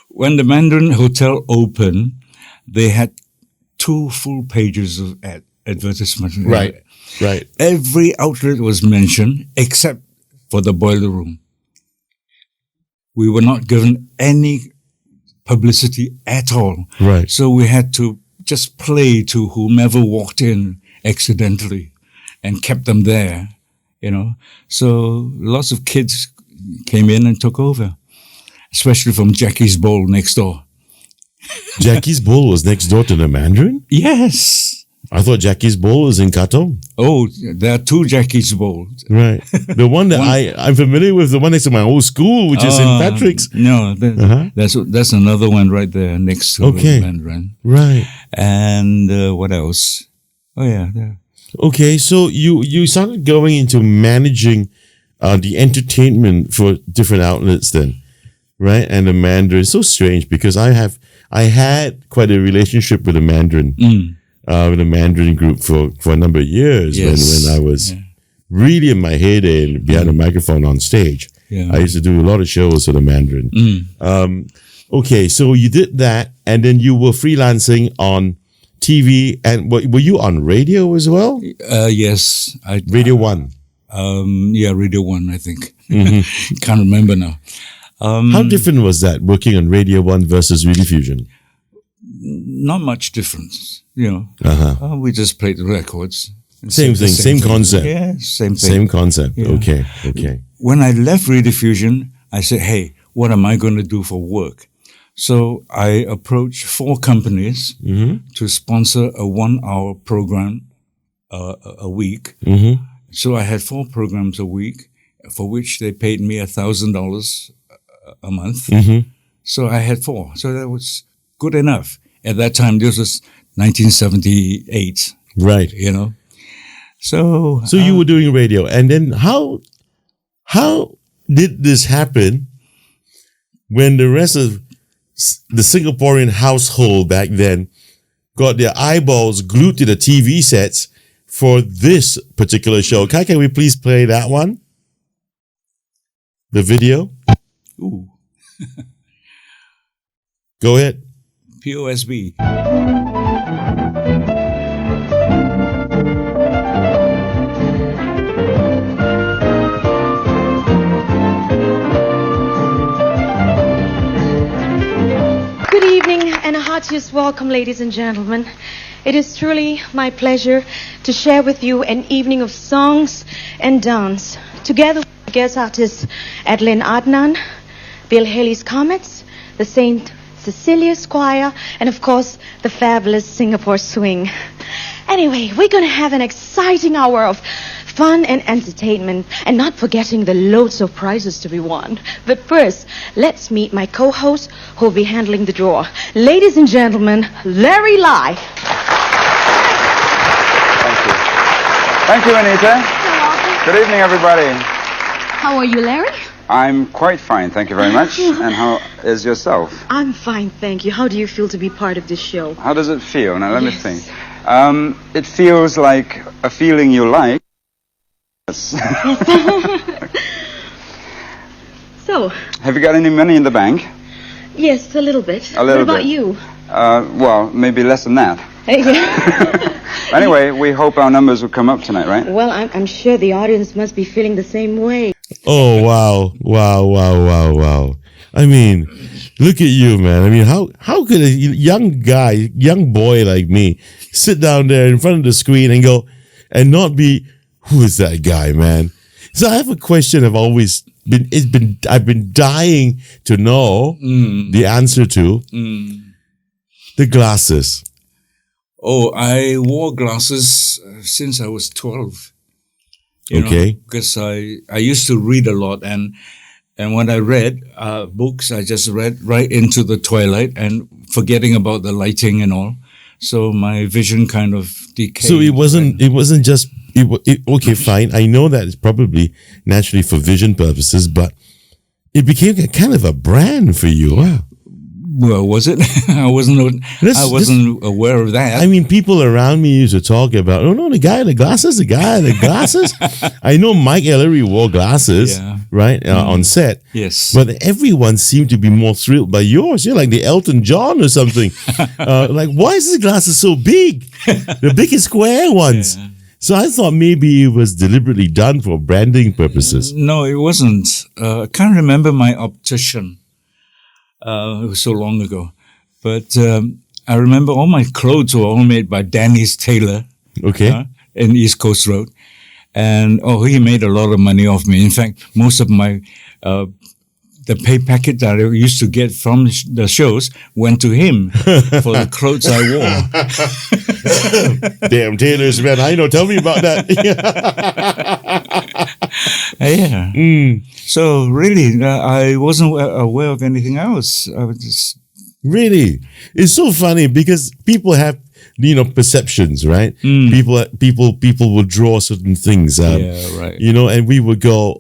When the Mandarin Hotel opened, they had 2 full pages of advertisement. Right. Every outlet was mentioned except for the boiler room. We were not given any publicity at all. Right. So we had to just play to whomever walked in accidentally and kept them there. So lots of kids came in and took over, especially from Jackie's Bowl next door. Jackie's Bowl was next door to the Mandarin? Yes. I thought Jackie's Bowl was in Katong. Oh, there are 2 Jackie's Bowls. Right. The one that I'm familiar with, the one next to my old school, which is St. Patrick's. No, that's another one right there next to the Mandarin. Right. And what else? Oh, yeah, there. Okay, so you started going into managing the entertainment for different outlets then, right? And the Mandarin. So strange because I had quite a relationship with the Mandarin, with the Mandarin group for a number of years when I was really in my heyday and behind a microphone on stage. Yeah. I used to do a lot of shows for the Mandarin. Okay, so you did that, and then you were freelancing on TV, and were you on radio as well? Yes. Radio 1. Radio 1, I think. Can't remember now. How different was that, working on Radio 1 versus Rediffusion? Not much difference, we just played the records. Same thing, same concept. Yeah, same thing. Same concept. Yeah. Okay. When I left Rediffusion, I said, hey, what am I going to do for work? So I approached 4 companies to sponsor a 1-hour program a week. So I had 4 programs a week, for which they paid me $1,000 a month. So I had 4. So that was good enough. At that time, this was 1978. Right. So you were doing radio. And then how did this happen when the rest of the Singaporean household back then got their eyeballs glued to the TV sets for this particular show? Can we please play that one? The video? Ooh. Go ahead. POSB. Good evening and a heartiest welcome, ladies and gentlemen. It is truly my pleasure to share with you an evening of songs and dance, together with guest artists Adeline Adnan, Bill Haley's Comets, the St. Cecilia's Choir, and of course, the fabulous Singapore Swing. Anyway, we're going to have an exciting hour of fun and entertainment, and not forgetting the loads of prizes to be won. But first, let's meet my co-host who will be handling the draw. Ladies and gentlemen, Larry Lai. Thank you, Anita. Good evening, everybody. How are you, Larry? I'm quite fine, thank you very much. And how is yourself? I'm fine, thank you. How do you feel to be part of this show? How does it feel? Now, let me think. It feels like a feeling you like. Yes. So, have you got any money in the bank? Yes, a little bit. A little bit. What about you? Well, maybe less than that. Anyway, we hope our numbers will come up tonight, right? Well, I'm sure the audience must be feeling the same way. Oh, wow. I mean, look at you, man. I mean, how could a young boy like me sit down there in front of the screen and go, and not be, who is that guy, man? So I have a question I've been dying to know the answer to. The glasses. Oh, I wore glasses since I was 12. Okay. Because I used to read a lot, and when I read books, I just read right into the twilight and forgetting about the lighting and all. So my vision kind of decayed. So it wasn't just, okay, fine. I know that it's probably naturally for vision purposes, but it became a kind of a brand for you. Wow. Well, was it? I wasn't aware of that. I mean, people around me used to talk about, oh no, the guy in the glasses. I know Mike Ellery wore glasses, right, on set. Yes. But everyone seemed to be more thrilled by yours. You're like the Elton John or something. Like, why is his glasses so big? The big and square ones. Yeah. So I thought maybe it was deliberately done for branding purposes. No, it wasn't. I can't remember my optician. It was so long ago. But I remember all my clothes were all made by Danny's Tailor. Okay. In East Coast Road. And, he made a lot of money off me. In fact, most of my, the pay packet that I used to get from the shows went to him for the clothes I wore. Damn tailors, man. I know. Tell me about that. Yeah. So really, I wasn't aware of anything else. I was just... Really? It's so funny because people have, perceptions, right? People will draw certain things. Right. And we would go,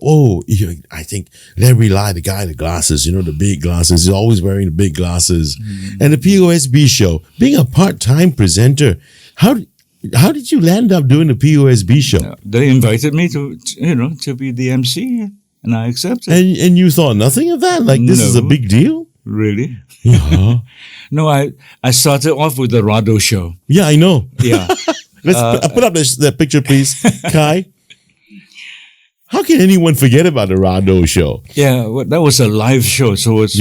I think Larry Lai, the guy in the glasses, the big glasses, he's always wearing the big glasses. And the POSB show, being a part-time presenter, how did you land up doing the POSB show? They invited me to be the MC, and I accepted. And you thought nothing of that? Like, this is a big deal? Really? Yeah. No, I started off with the Rado show. Yeah, I know. Yeah. Let's put up that picture, please. Kai. How can anyone forget about the Rado show? Yeah, well, that was a live show, so it's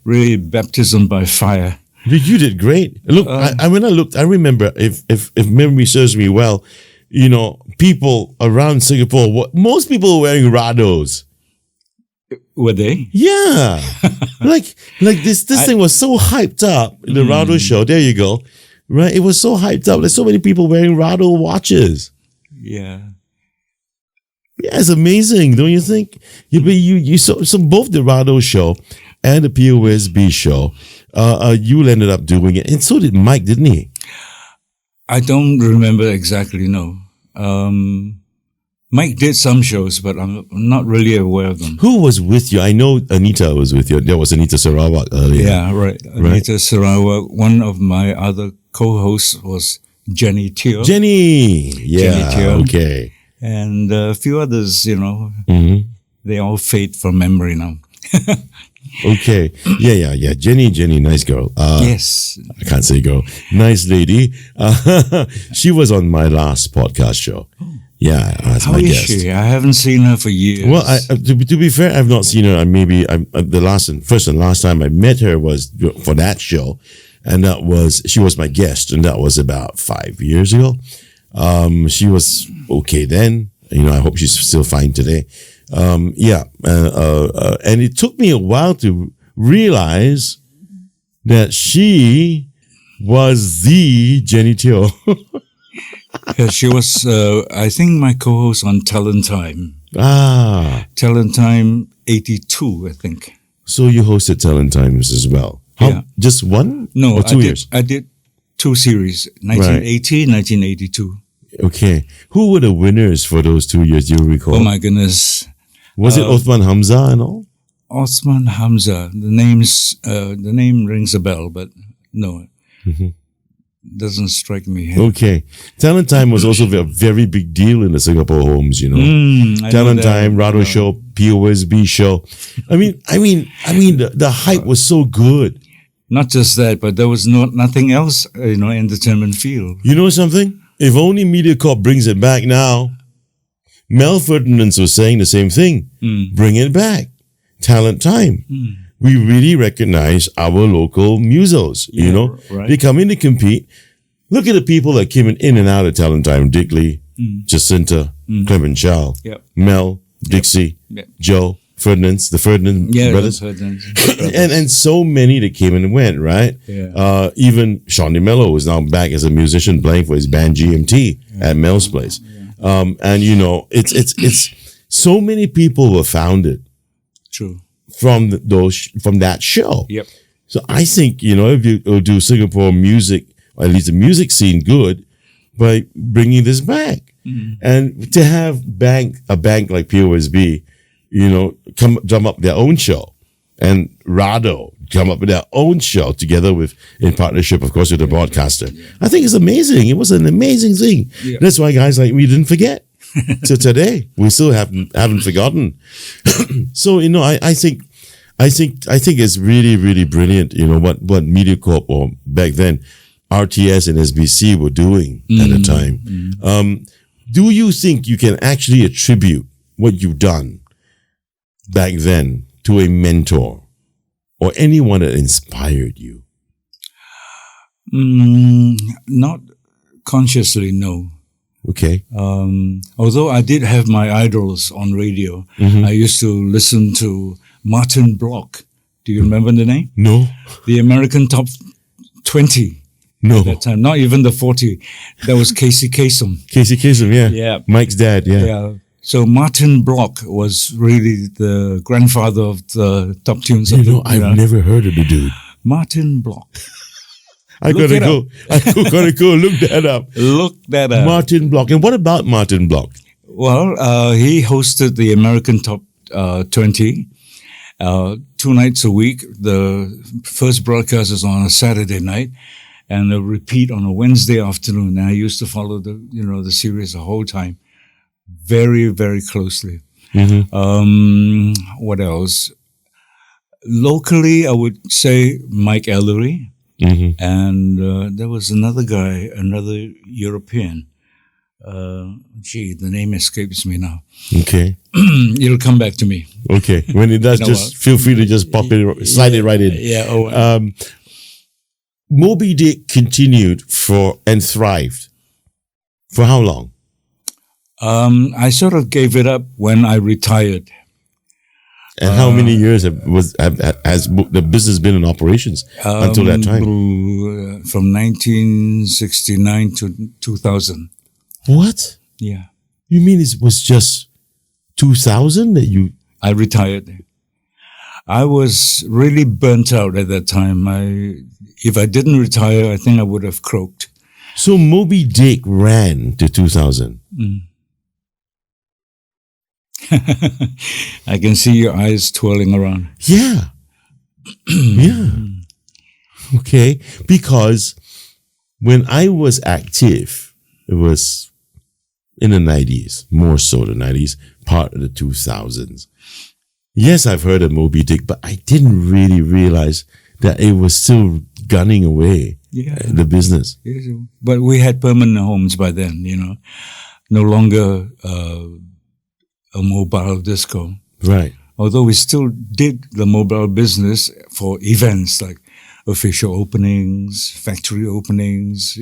really baptism by fire. You did great. Look, when I looked, I remember, if memory serves me well, you know, people around Singapore, most people were wearing Rados. Were they? Yeah. like this thing was so hyped up, the Rado show. There you go. Right? It was so hyped up. There's so many people wearing Rado watches. Yeah. Yeah, it's amazing, don't you think? You so both the Rado show and the POSB show, you ended up doing it, and so did Mike, didn't he? I don't remember exactly. No, Mike did some shows, but I'm not really aware of them. Who was with you? I know Anita was with you. There was Anita Sarawak earlier. Yeah, right. Anita Sarawak. One of my other co-hosts was Jenny Teo. Jenny, yeah, Jenny Teo. Okay. And a few others, you know, they all fade from memory now. Okay. Yeah. Jenny, nice girl. Yes. I can't say girl. Nice lady. She was on my last podcast show. Yeah, as How my is guest. she? I haven't seen her for years. Well, to be fair, I've not seen her. The first and last time I met her was for that show, and she was my guest, and that was about 5 years ago. She was okay then. You know, I hope she's still fine today. And it took me a while to realize that she was the Jenny Teo. Yeah, she was, I think, my co-host on Talent Time. Talent Time 82, I think. So you hosted Talent Times as well. Yeah. Just one? No, or 2 years? I did 2 series, 1980, 1982. Okay. Who were the winners for those 2 years, do you recall? Oh my goodness. Was it Othman Hamza and all? Osman Hamza. The name rings a bell, but no. Doesn't strike me. Okay. Talent Time was also a very big deal in the Singapore homes, you know. Talent Time, Rado Show, POSB Show. I mean, the hype was so good. Not just that, but there was nothing else, entertainment field. You know something? If only MediaCorp brings it back now. Mel Ferdinand was saying the same thing. Bring it back. Talent Time. We really recognize our local musos, you know. Right. They come in to compete. Look at the people that came in and out of Talent Time. Dick Lee, Jacinta, Clement Chow, Mel, Dixie, Joe, the Ferdinand brothers. and so many that came and went, right? Yeah. Even Shawnee Mello is now back as a musician playing for his band GMT at Mel's place. And you know, it's so many people were founded. True. From that show. Yep. So I think, you know, if you do Singapore music, or at least the music scene good, by bringing this back. And to have a bank like POSB, you know, drum up their own show, and Rado come up with their own show together in partnership, of course, with the broadcaster. I think it's amazing. It was an amazing thing. Yeah. That's why guys like me didn't forget. So today we still haven't forgotten. So, you know, I think it's really, really brilliant, you know, what MediaCorp, or back then RTS and SBC were doing at the time. Do you think you can actually attribute what you've done back then to a mentor or anyone that inspired you? Not consciously, no. Okay. Although I did have my idols on radio, I used to listen to Martin Block. Do you remember the name? No. The American Top 20. No. At that time, not even the 40. That was Casey Kasem. Casey Kasem, yeah. Yeah. Mike's dad, yeah. So Martin Block was really the grandfather of the top tunes. I've never heard of the dude. Martin Block. I gotta go look that up. Look that up. Martin Block. And what about Martin Block? Well, he hosted the American Top 20 2 nights a week. The first broadcast is on a Saturday night, and a repeat on a Wednesday afternoon. And I used to follow the series the whole time, very, very closely. What else? Locally, I would say Mike Ellery. Mm-hmm. And there was another guy, another European. The name escapes me now. Okay. It'll come back to me. Okay. When it does, just feel free to just pop it, slide it right in. Yeah. Moby Dick continued and thrived. For how long? I sort of gave it up when I retired. And how many years has the business been in operations until that time? From 1969 to 2000. What? Yeah. You mean it was just 2000 that you... I retired. I was really burnt out at that time. If I didn't retire, I think I would have croaked. So Moby Dick ran to 2000. I can see your eyes twirling around. Yeah. Yeah. Okay. Because when I was active, it was in the 90s, more so the 90s, part of the 2000s. Yes, I've heard of Moby Dick, but I didn't really realize that it was still gunning away the business. Yes. But we had permanent homes by then, no longer a mobile disco. Right. Although we still did the mobile business for events like official openings, factory openings,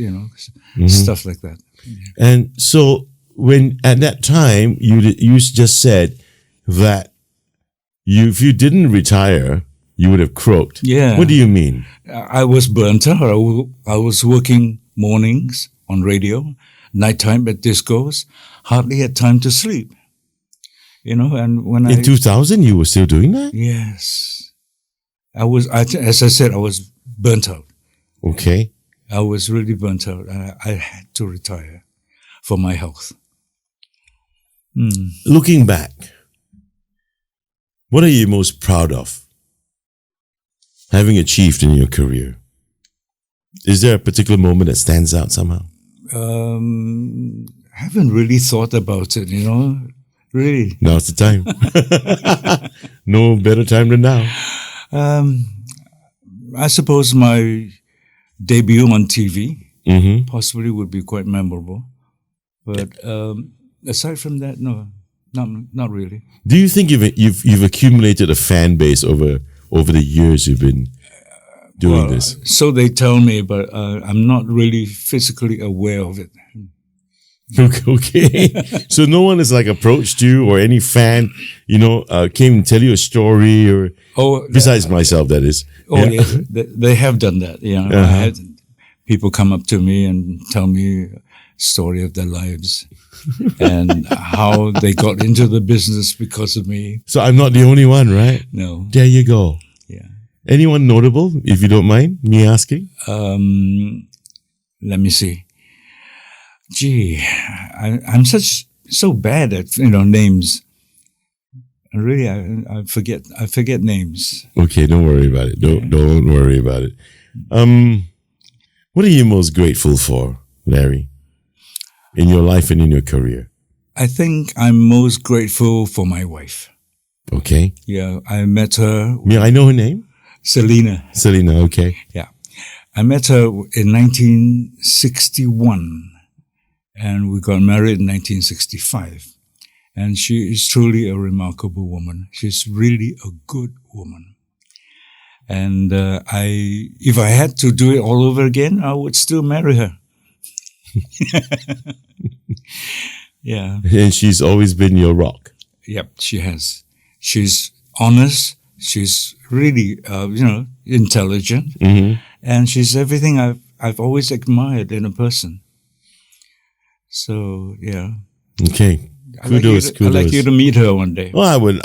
stuff like that. And so when at that time you just said that if you didn't retire, you would have croaked. Yeah. What do you mean? I was burnt out. I was working mornings on radio, nighttime at discos, hardly had time to sleep. And when in 2000 you were still doing that? Yes. As I said, I was burnt out. Okay. I was really burnt out. I had to retire for my health. Looking back, what are you most proud of having achieved in your career? Is there a particular moment that stands out somehow? Haven't really thought about it, Really. Now's the time. No better time than now. I suppose my debut on TV possibly would be quite memorable. But aside from that, no, not really. Do you think you've accumulated a fan base over the years you've been doing this? So they tell me, but I'm not really physically aware of it. Okay. So no one has approached you or any fan, came and tell you a story or besides myself, that is. Yeah. They have done that. I had people come up to me and tell me a story of their lives and how they got into the business because of me. So I'm not the only one, right? No. There you go. Yeah. Anyone notable, if you don't mind me asking? Let me see. Gee, I'm so bad at names. Really, I forget names. Okay, don't worry about it. Don't worry about it. What are you most grateful for, Larry, in your life and in your career? I think I'm most grateful for my wife. Okay. Yeah, I met her. Yeah, I know her name. Selena. Selena. Okay. Yeah, I met her in 1961. And we got married in 1965. And she is truly a remarkable woman. She's really a good woman. And if I had to do it all over again, I would still marry her. Yeah. And she's always been your rock. Yep, she has. She's honest. She's really, intelligent. And she's everything I've always admired in a person. So, yeah. Okay. Kudos. I'd like you to meet her one day. Well, I would.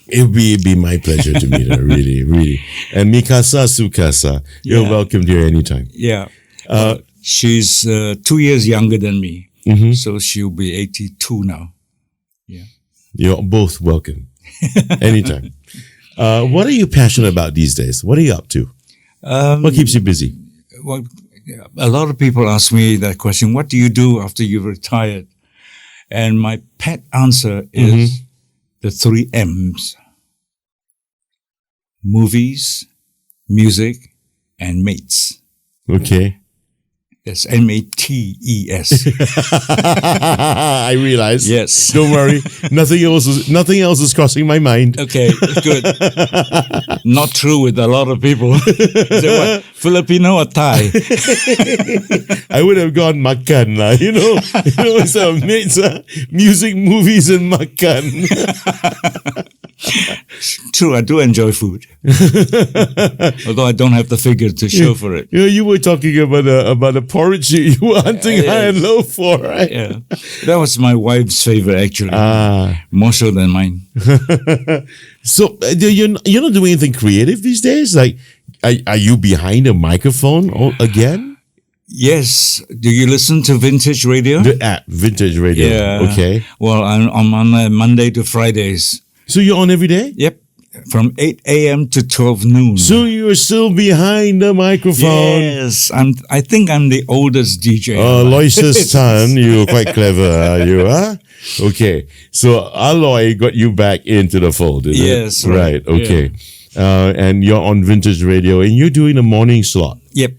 It'd be my pleasure to meet her. Really, really. And Mikasa Sukasa, you're welcome here anytime. Yeah. She's 2 years younger than me. So she'll be 82 now. Yeah. You're both welcome. Anytime. What are you passionate about these days? What are you up to? What keeps you busy? Well, a lot of people ask me that question, what do you do after you've retired? And my pet answer is the 3 M's. movies, music, and mates. Okay. That's MATES. I realize. Yes. Don't worry. Nothing else is crossing my mind. Okay, good. Not true with a lot of people. Say what? Filipino or Thai? I would have gone makan lah. It's mates, music, movies, and makan. True, I do enjoy food. Although I don't have the figure to show for it. You were talking about a porridge you were hunting high and low for, right? Yeah. That was my wife's favorite, actually. More so than mine. So you're not doing anything creative these days? Like, are you behind a microphone again? Yes. Do you listen to Vintage Radio? The app, Vintage Radio. Yeah. Okay. Well, I'm on Monday to Fridays. So you're on every day? Yep. From 8 a.m. to 12 noon. So you're still behind the microphone? Yes. I think I'm the oldest DJ. Loisa's son, you're quite clever, you are? Okay. So Aloy got you back into the fold, is it? Yes. Right. Okay. Yeah. And you're on Vintage Radio and you're doing a morning slot. Yep.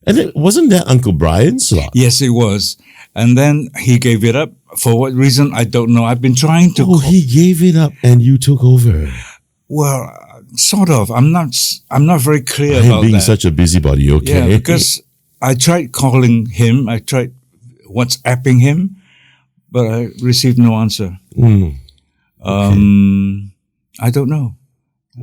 And wasn't that Uncle Brian's slot? Yes, it was. And then he gave it up. For what reason, I don't know. I've been trying to... he gave it up and you took over. Well, sort of. I'm not very clear about being that. Such a busybody, okay. Yeah, because I tried calling him. I tried WhatsApping him, but I received no answer. Okay. I don't know.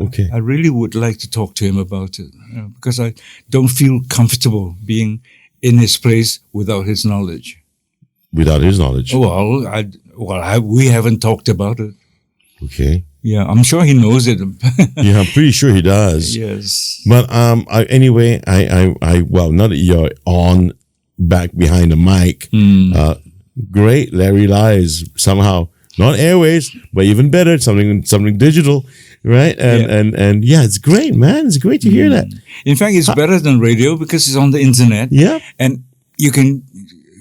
Okay. I really would like to talk to him about it, because I don't feel comfortable being in his place without his knowledge. Without his knowledge? Well, we haven't talked about it. Okay. Yeah, I'm sure he knows it. Yeah, I'm pretty sure he does. Yes. But anyway, well, now that you're on back behind the mic, great. Larry Lai is somehow not airways, but even better, something digital, right? And yeah, it's great, man. It's great to hear that. In fact, it's better than radio because it's on the internet. Yeah, and you can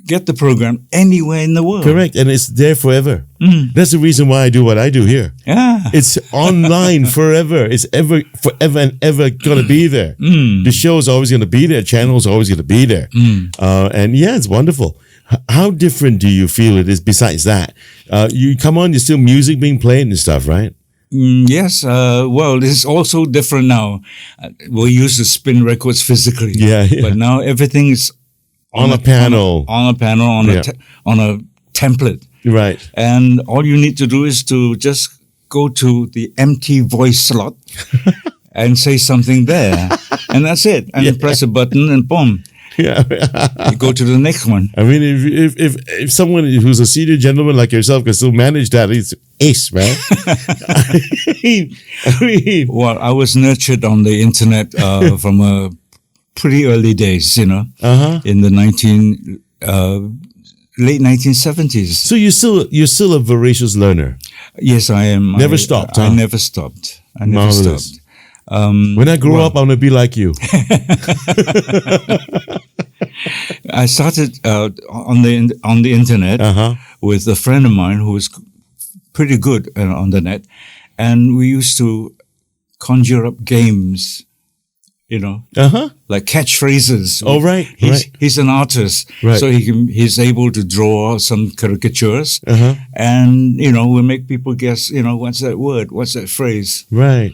get the program anywhere in the world. Correct, and it's there forever. That's the reason why I do what I do here. Yeah, it's online forever. It's forever and ever gonna be there. The show is always gonna be there. Channel is always gonna be there. And yeah, it's wonderful. How different do you feel it is? Besides that, you come on, there's still music being played and stuff, right? Yes. Well, it's also different now. We used to spin records physically. Yeah. But now everything is on a panel, on a template. Right. And all you need to do is to just go to the empty voice slot and say something there. And that's it. And you press a button and boom. Yeah. You go to the next one. I mean, if someone who's a senior gentleman like yourself can still manage that, it's ace, man. I mean. Well, I was nurtured on the internet from pretty early days, in the late 1970s. So you're still a voracious learner. Yes, I am. Never stopped. I never stopped. Marvelous. When I grow up, I'm gonna be like you. I started on the internet with a friend of mine who was pretty good on the net, and we used to conjure up games. Like catchphrases. Oh, right. He's an artist, right. So he's able to draw some caricatures, and we make people guess. What's that word? What's that phrase? Right.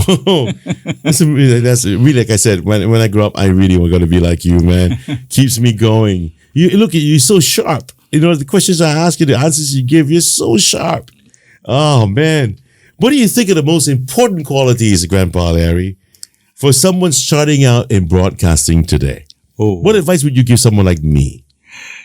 That's really like I said. When I grow up, I really want to be like you, man. Keeps me going. You look at you, you're so sharp. The questions I ask you, the answers you give, you're so sharp. Oh man, what do you think are the most important qualities, Grandpa Larry, for someone starting out in broadcasting today? What advice would you give someone like me?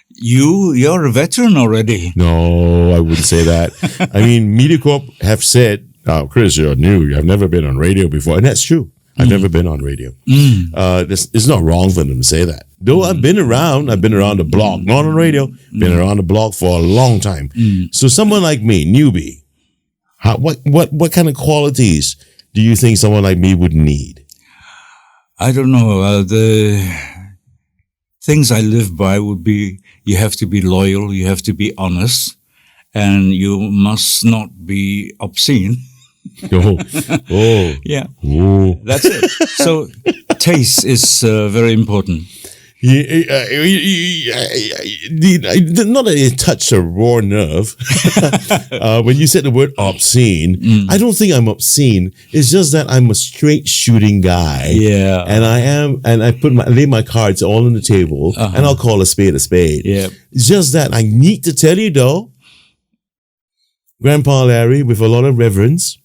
You're a veteran already. No, I wouldn't say that. I mean, MediaCorp have said, Chris, you're new. I've never been on radio before. And that's true. I've never been on radio. It's not wrong for them to say that. Though I've been around the block, not on radio, been around the block for a long time. So someone like me, newbie, what kind of qualities do you think someone like me would need? I don't know. The things I live by would be, you have to be loyal, you have to be honest, and you must not be obscene. Oh. Yeah. Oh. That's it. So taste is very important. Not that it touched a raw nerve. When you said the word obscene, I don't think I'm obscene. It's just that I'm a straight shooting guy. Yeah. And I lay my cards all on the table, and I'll call a spade a spade. Yeah. It's just that I need to tell you though, Grandpa Larry, with a lot of reverence,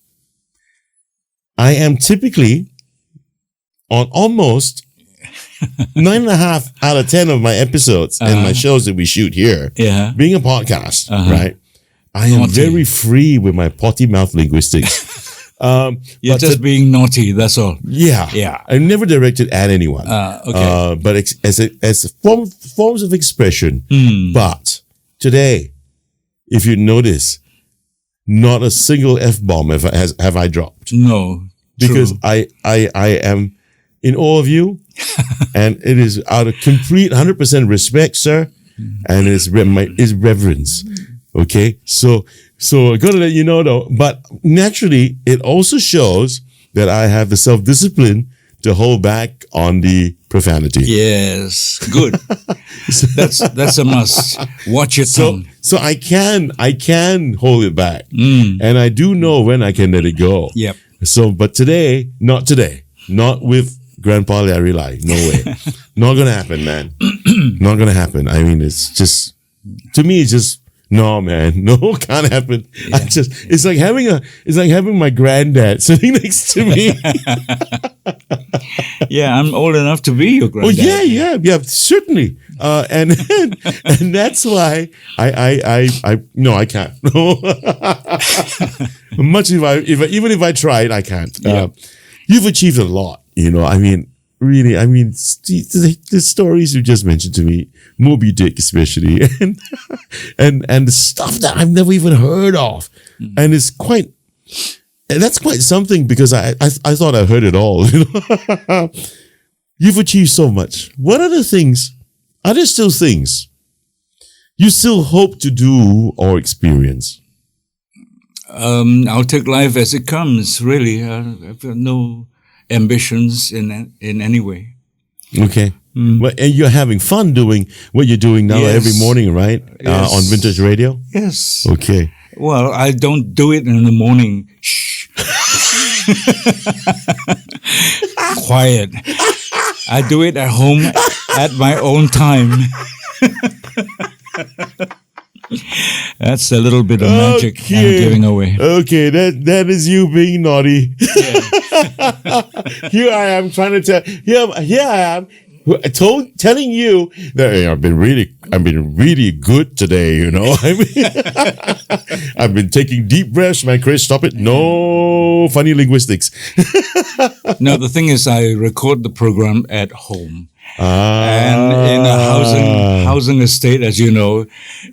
I am typically on almost 9.5 out of 10 of my episodes and my shows that we shoot here, being a podcast, right? I am very free with my potty mouth linguistics. You're just being naughty, that's all. Yeah. Yeah. I'm never directed at anyone. Okay. But as forms of expression. But today, if you notice, not a single F-bomb have I dropped. No. Because true. I am in awe of you, and it is out of complete 100% respect, sir, and it's reverence. Okay, so I got to let you know though. But naturally, it also shows that I have the self-discipline to hold back on the profanity. Yes, good. That's a must. Watch your tongue. So I can hold it back, and I do know when I can let it go. Yep. So, but today, not with Grandpa Larry Lai. No way. Not gonna happen, man. Not gonna happen. I mean, it's just, to me, it's just, no, man. No, can't happen. Yeah. It's like having my granddad sitting next to me. Yeah, I'm old enough to be your granddad. Oh, yeah, certainly. And that's why I can't. Much even if I tried, I can't. You've achieved a lot, I mean, really, the stories you just mentioned to me, Moby Dick especially, and the stuff that I've never even heard of. And that's quite something, because I thought I heard it all. You've achieved so much. What other things? Are there still things you still hope to do or experience? I'll take life as it comes, really. I've got no ambitions in any way. Okay. Well, and you're having fun doing what you're doing now every morning, right? Yes. On Vintage Radio? Yes. Okay. Well, I don't do it in the morning. Shh. Quiet. I do it at home at my own time. That's a little bit of magic I'm giving away. Okay, that is you being naughty. Yeah. Here I am trying to tell. Here I am telling you that I've been really good today. I mean, I've been taking deep breaths, man. Chris, stop it! No funny linguistics. No, the thing is, I record the program at home. And in a housing estate, as you know,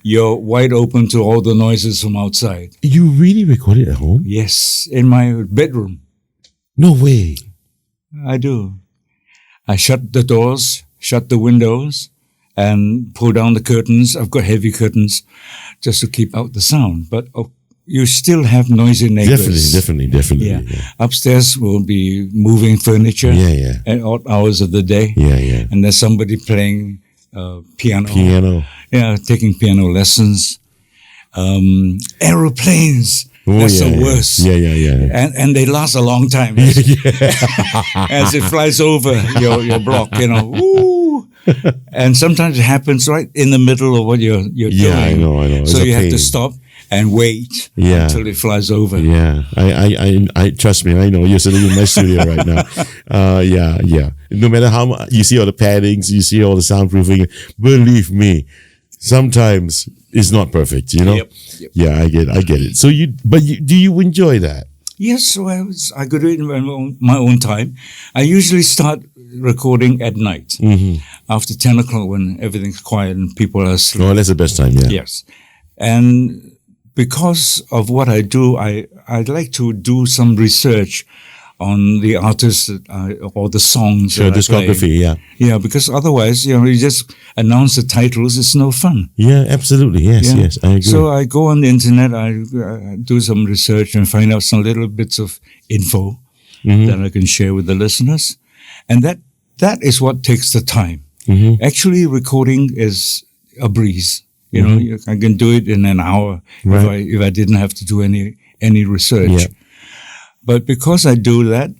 you're wide open to all the noises from outside. You really record it at home? Yes, in my bedroom. No way. I do. I shut the doors, shut the windows, and pull down the curtains. I've got heavy curtains just to keep out the sound. But you still have noisy neighbors. Definitely. Yeah. Upstairs will be moving furniture. At odd hours of the day. Yeah. And there's somebody playing piano. Yeah, taking piano lessons. Aeroplanes. That's the worst. Yeah. And they last a long time. As it flies over your block, Woo! And sometimes it happens right in the middle of what you're doing. Yeah, I know. So you have to stop and wait until it flies over. Yeah, I trust me. I know you're sitting in my studio right now. Yeah. No matter how much you see all the paddings, you see all the soundproofing. Believe me, sometimes it's not perfect. Yep. Yeah, I get it. So do you enjoy that? Yes, well, I could do it in my own time. I usually start recording at night after 10 o'clock when everything's quiet and people are asleep. Oh, that's the best time. Yeah. Yes, and because of what I do, I'd like to do some research on the artists or the songs. Sure, discography, yeah. Yeah, because otherwise, you just announce the titles. It's no fun. Yeah, absolutely. Yes, yes, I agree. So I go on the internet, I do some research and find out some little bits of info that I can share with the listeners. And that is what takes the time. Actually, recording is a breeze. You know, I can do it in an hour if I didn't have to do any research. Yeah. But because I do that,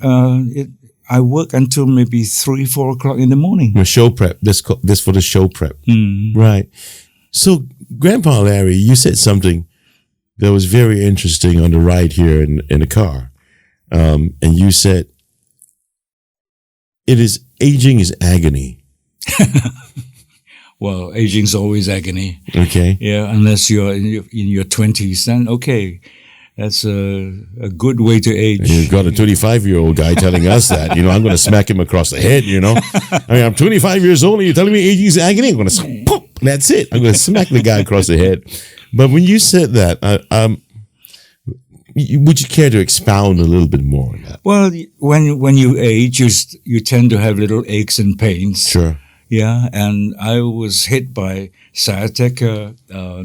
I work until maybe 3-4 o'clock in the morning. The show prep. This for the show prep. Right. So, Grandpa Larry, you said something that was very interesting on the ride here in the car. And you said, aging is agony. Well, aging's always agony. Okay. Yeah, unless you're in your 20s, then okay. That's a good way to age. You've got a 25-year-old guy telling us that. You know, I'm going to smack him across the head, you know. I mean, I'm 25 years old and you're telling me aging is agony? I'm going to pop. That's it. I'm going to smack the guy across the head. But when you said that, would you care to expound a little bit more on that? Well, when you age, you tend to have little aches and pains. Sure. Yeah, and I was hit by sciatica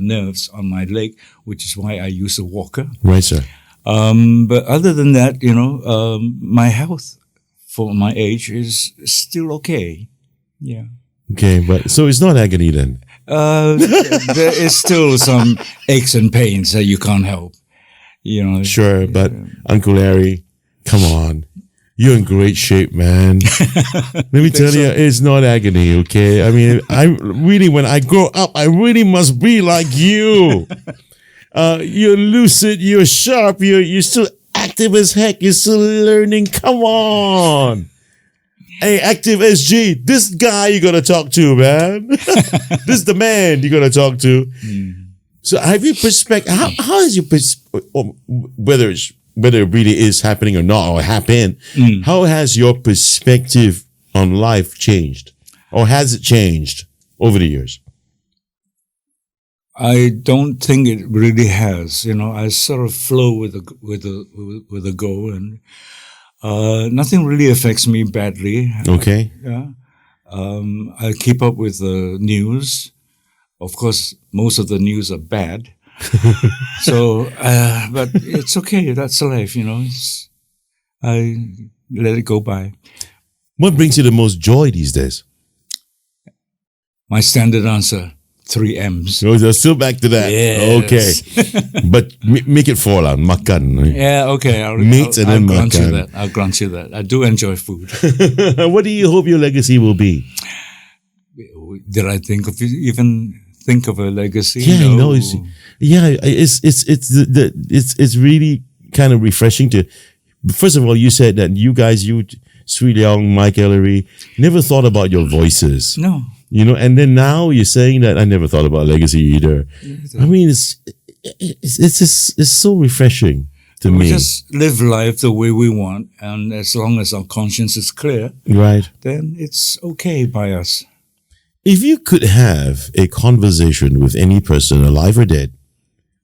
nerves on my leg, which is why I use a walker. Right, sir. But other than that, my health for my age is still okay. Yeah. Okay, but so it's not agony then? There is still some aches and pains that you can't help. Sure, but Uncle Larry, come on. You're in great shape, man. Let me tell you, it's not agony, okay? I mean, when I grow up, I really must be like you. You're lucid, you're sharp, you're still active as heck, you're still learning. Come on. Hey, Active SG, this guy you gotta talk to, man. This is the man you gotta talk to. So have you perspective, how is your whether it really is happening or not, or happened, how has your perspective on life changed? Or has it changed over the years? I don't think it really has. I sort of flow with the go, and nothing really affects me badly. Okay. Yeah. I keep up with the news. Of course, most of the news are bad. So, but it's okay. That's life, I let it go by. What brings you the most joy these days? My standard answer, 3 M's. Oh, they're still back to that. Yes. Okay. But make it 4 lah. Makan. Yeah, okay. I'll grant you that. I'll grant you that. I do enjoy food. What do you hope your legacy will be? Did I even think of a legacy? Yeah, no. It's really kind of refreshing to. First of all, you said that you Sweet Young, Mike Ellery, never thought about your voices. No. And then now you're saying that I never thought about legacy either. I mean, it's so refreshing to me. We just live life the way we want, and as long as our conscience is clear, right, then it's okay by us. If you could have a conversation with any person, alive or dead,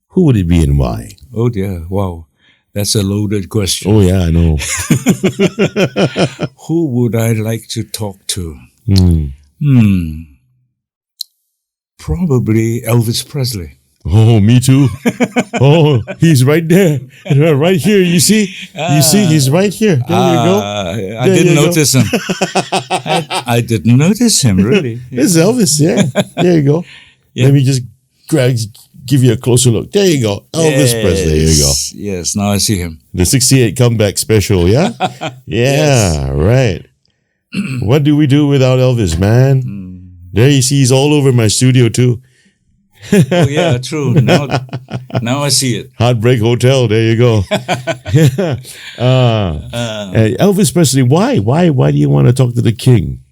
who would it be and why? Oh dear, wow. That's a loaded question. Oh yeah, I know. Who would I like to talk to? Probably Elvis Presley. Oh, me too. Oh, he's right there. Right here. You see, he's right here. There you go. I didn't notice him. I didn't notice him, really. It's Elvis, yeah. There you go. Yeah. Let me just give you a closer look. There you go. Elvis Presley. There you go. Yes, now I see him. The 68 comeback special, yeah? Yeah, right. What do we do without Elvis, man? There you see, he's all over my studio too. Oh yeah, true. Now I see it. Heartbreak Hotel. There you go. Elvis Presley. Why? Why do you want to talk to the king?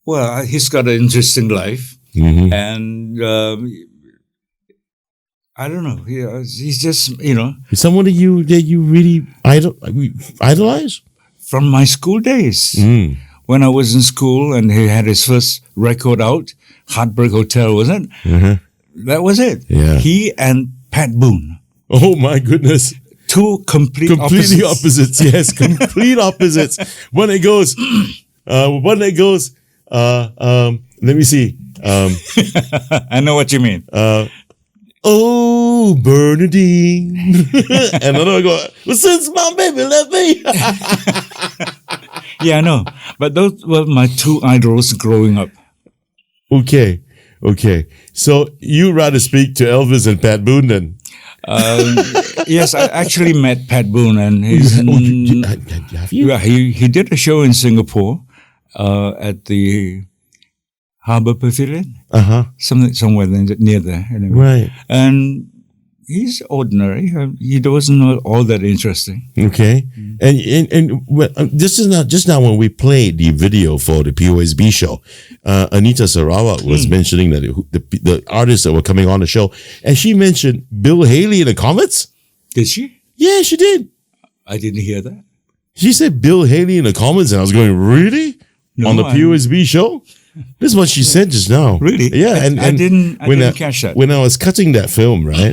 Well, he's got an interesting life, and I don't know. He's just someone that you really idolize from my school days. When I was in school and he had his first record out, Heartbreak Hotel, wasn't it? That was it. Yeah. He and Pat Boone. Oh my goodness. two completely completely opposites. Yes, complete opposites. When it goes, let me see. I know what you mean. Oh, Bernadine. And another go, well, since my baby left me. Yeah, I know. But those were my two idols growing up. Okay. So you rather speak to Elvis and Pat Boone then? Yes, I actually met Pat Boone, and Have you? yeah, he did a show in Singapore at the Harbour Pavilion, somewhere near there. Anyway. Right. And he's ordinary. He wasn't all that interesting. Okay. And this is not just now when we played the video for the POSB show. Anita Sarawak was mentioning that the artists that were coming on the show, and she mentioned Bill Haley in the comments. Did she? Yeah, she did. I didn't hear that. She said Bill Haley in the comments, and I was going, really? No, on the POSB show? This is what she said just now. Really? Yeah, and I didn't catch that. When I was cutting that film, right,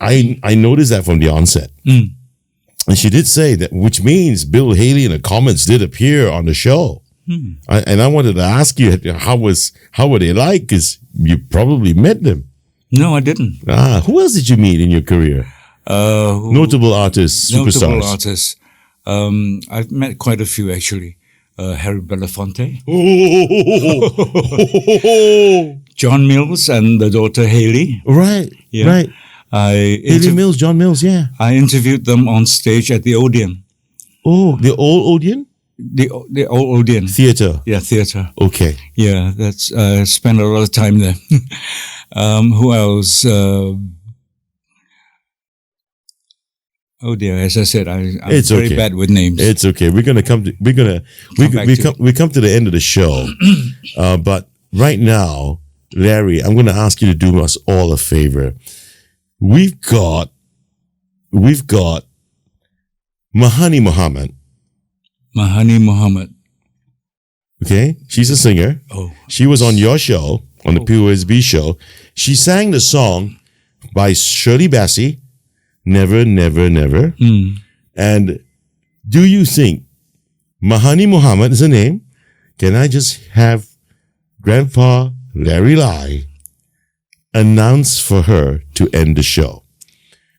I noticed that from the onset. And she did say that, which means Bill Haley in the comments did appear on the show. And I wanted to ask you, how were they like? Because you probably met them. No, I didn't. Who else did you meet in your career? Notable artists, superstars. Notable artists. I've met quite a few actually. Harry Belafonte, John Mills, and the daughter Haley. Right, Yeah. right. Haley Mills, John Mills, yeah. I interviewed them on stage at the Odeon. Oh, the old Odeon? The old Odeon. Theatre. Yeah, theatre. Okay. Yeah, that's spent a lot of time there. Who else? Oh dear, as I said, I'm very bad with names. It's okay. We come to the end of the show. But right now, Larry, I'm gonna ask you to do us all a favor. We've got Mahani Muhammad. Mahani Muhammad. Okay? She's a singer. Oh. She was on your show, on the POSB show. She sang the song by Shirley Bassey, Never, Never, Never. And do you think Mahani Muhammad is a name? Can I just have Grandpa Larry Lai announce for her to end the show?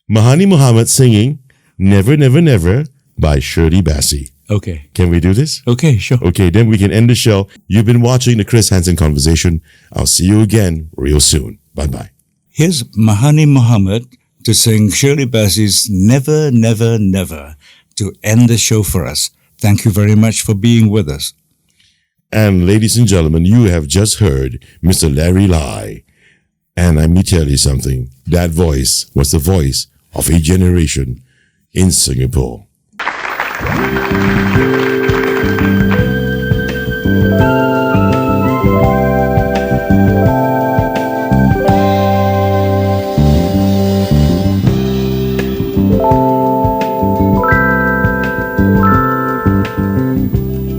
Mahani Muhammad singing Never, Never, Never by Shirley Bassey. Okay. Can we do this? Okay, sure. Okay, then we can end the show. You've been watching the Chris Hansen Conversation. I'll see you again real soon. Bye-bye. Here's Mahani Muhammad to sing Shirley Bassey's Never, Never, Never to end the show for us. Thank you very much for being with us. And ladies and gentlemen, you have just heard Mr. Larry Lai. And let me tell you something. That voice was the voice of a generation in Singapore.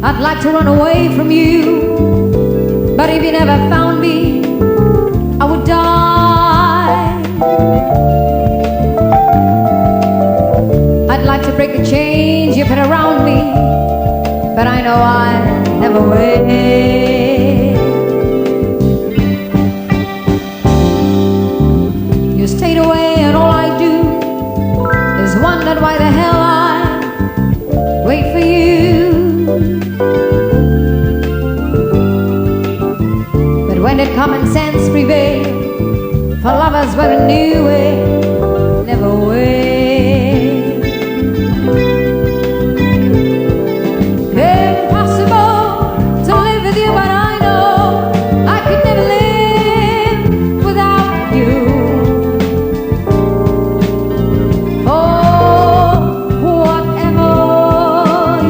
I'd like to run away from you, but if you never found me, I would die. I'd like to break the chains you put around me, but I know I never will. You stayed away and all I do is wonder why the hell I wait for you. But when did common sense prevail? For lovers were a new way, never will. Impossible to live with you, but I know I could never live without you. Oh, whatever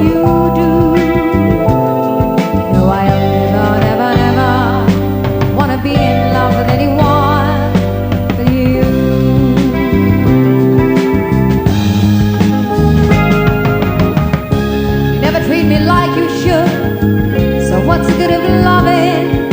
you do, no, I'll never, never, never wanna be in love with anyone but you. You never treat me like you should, so what's the good of loving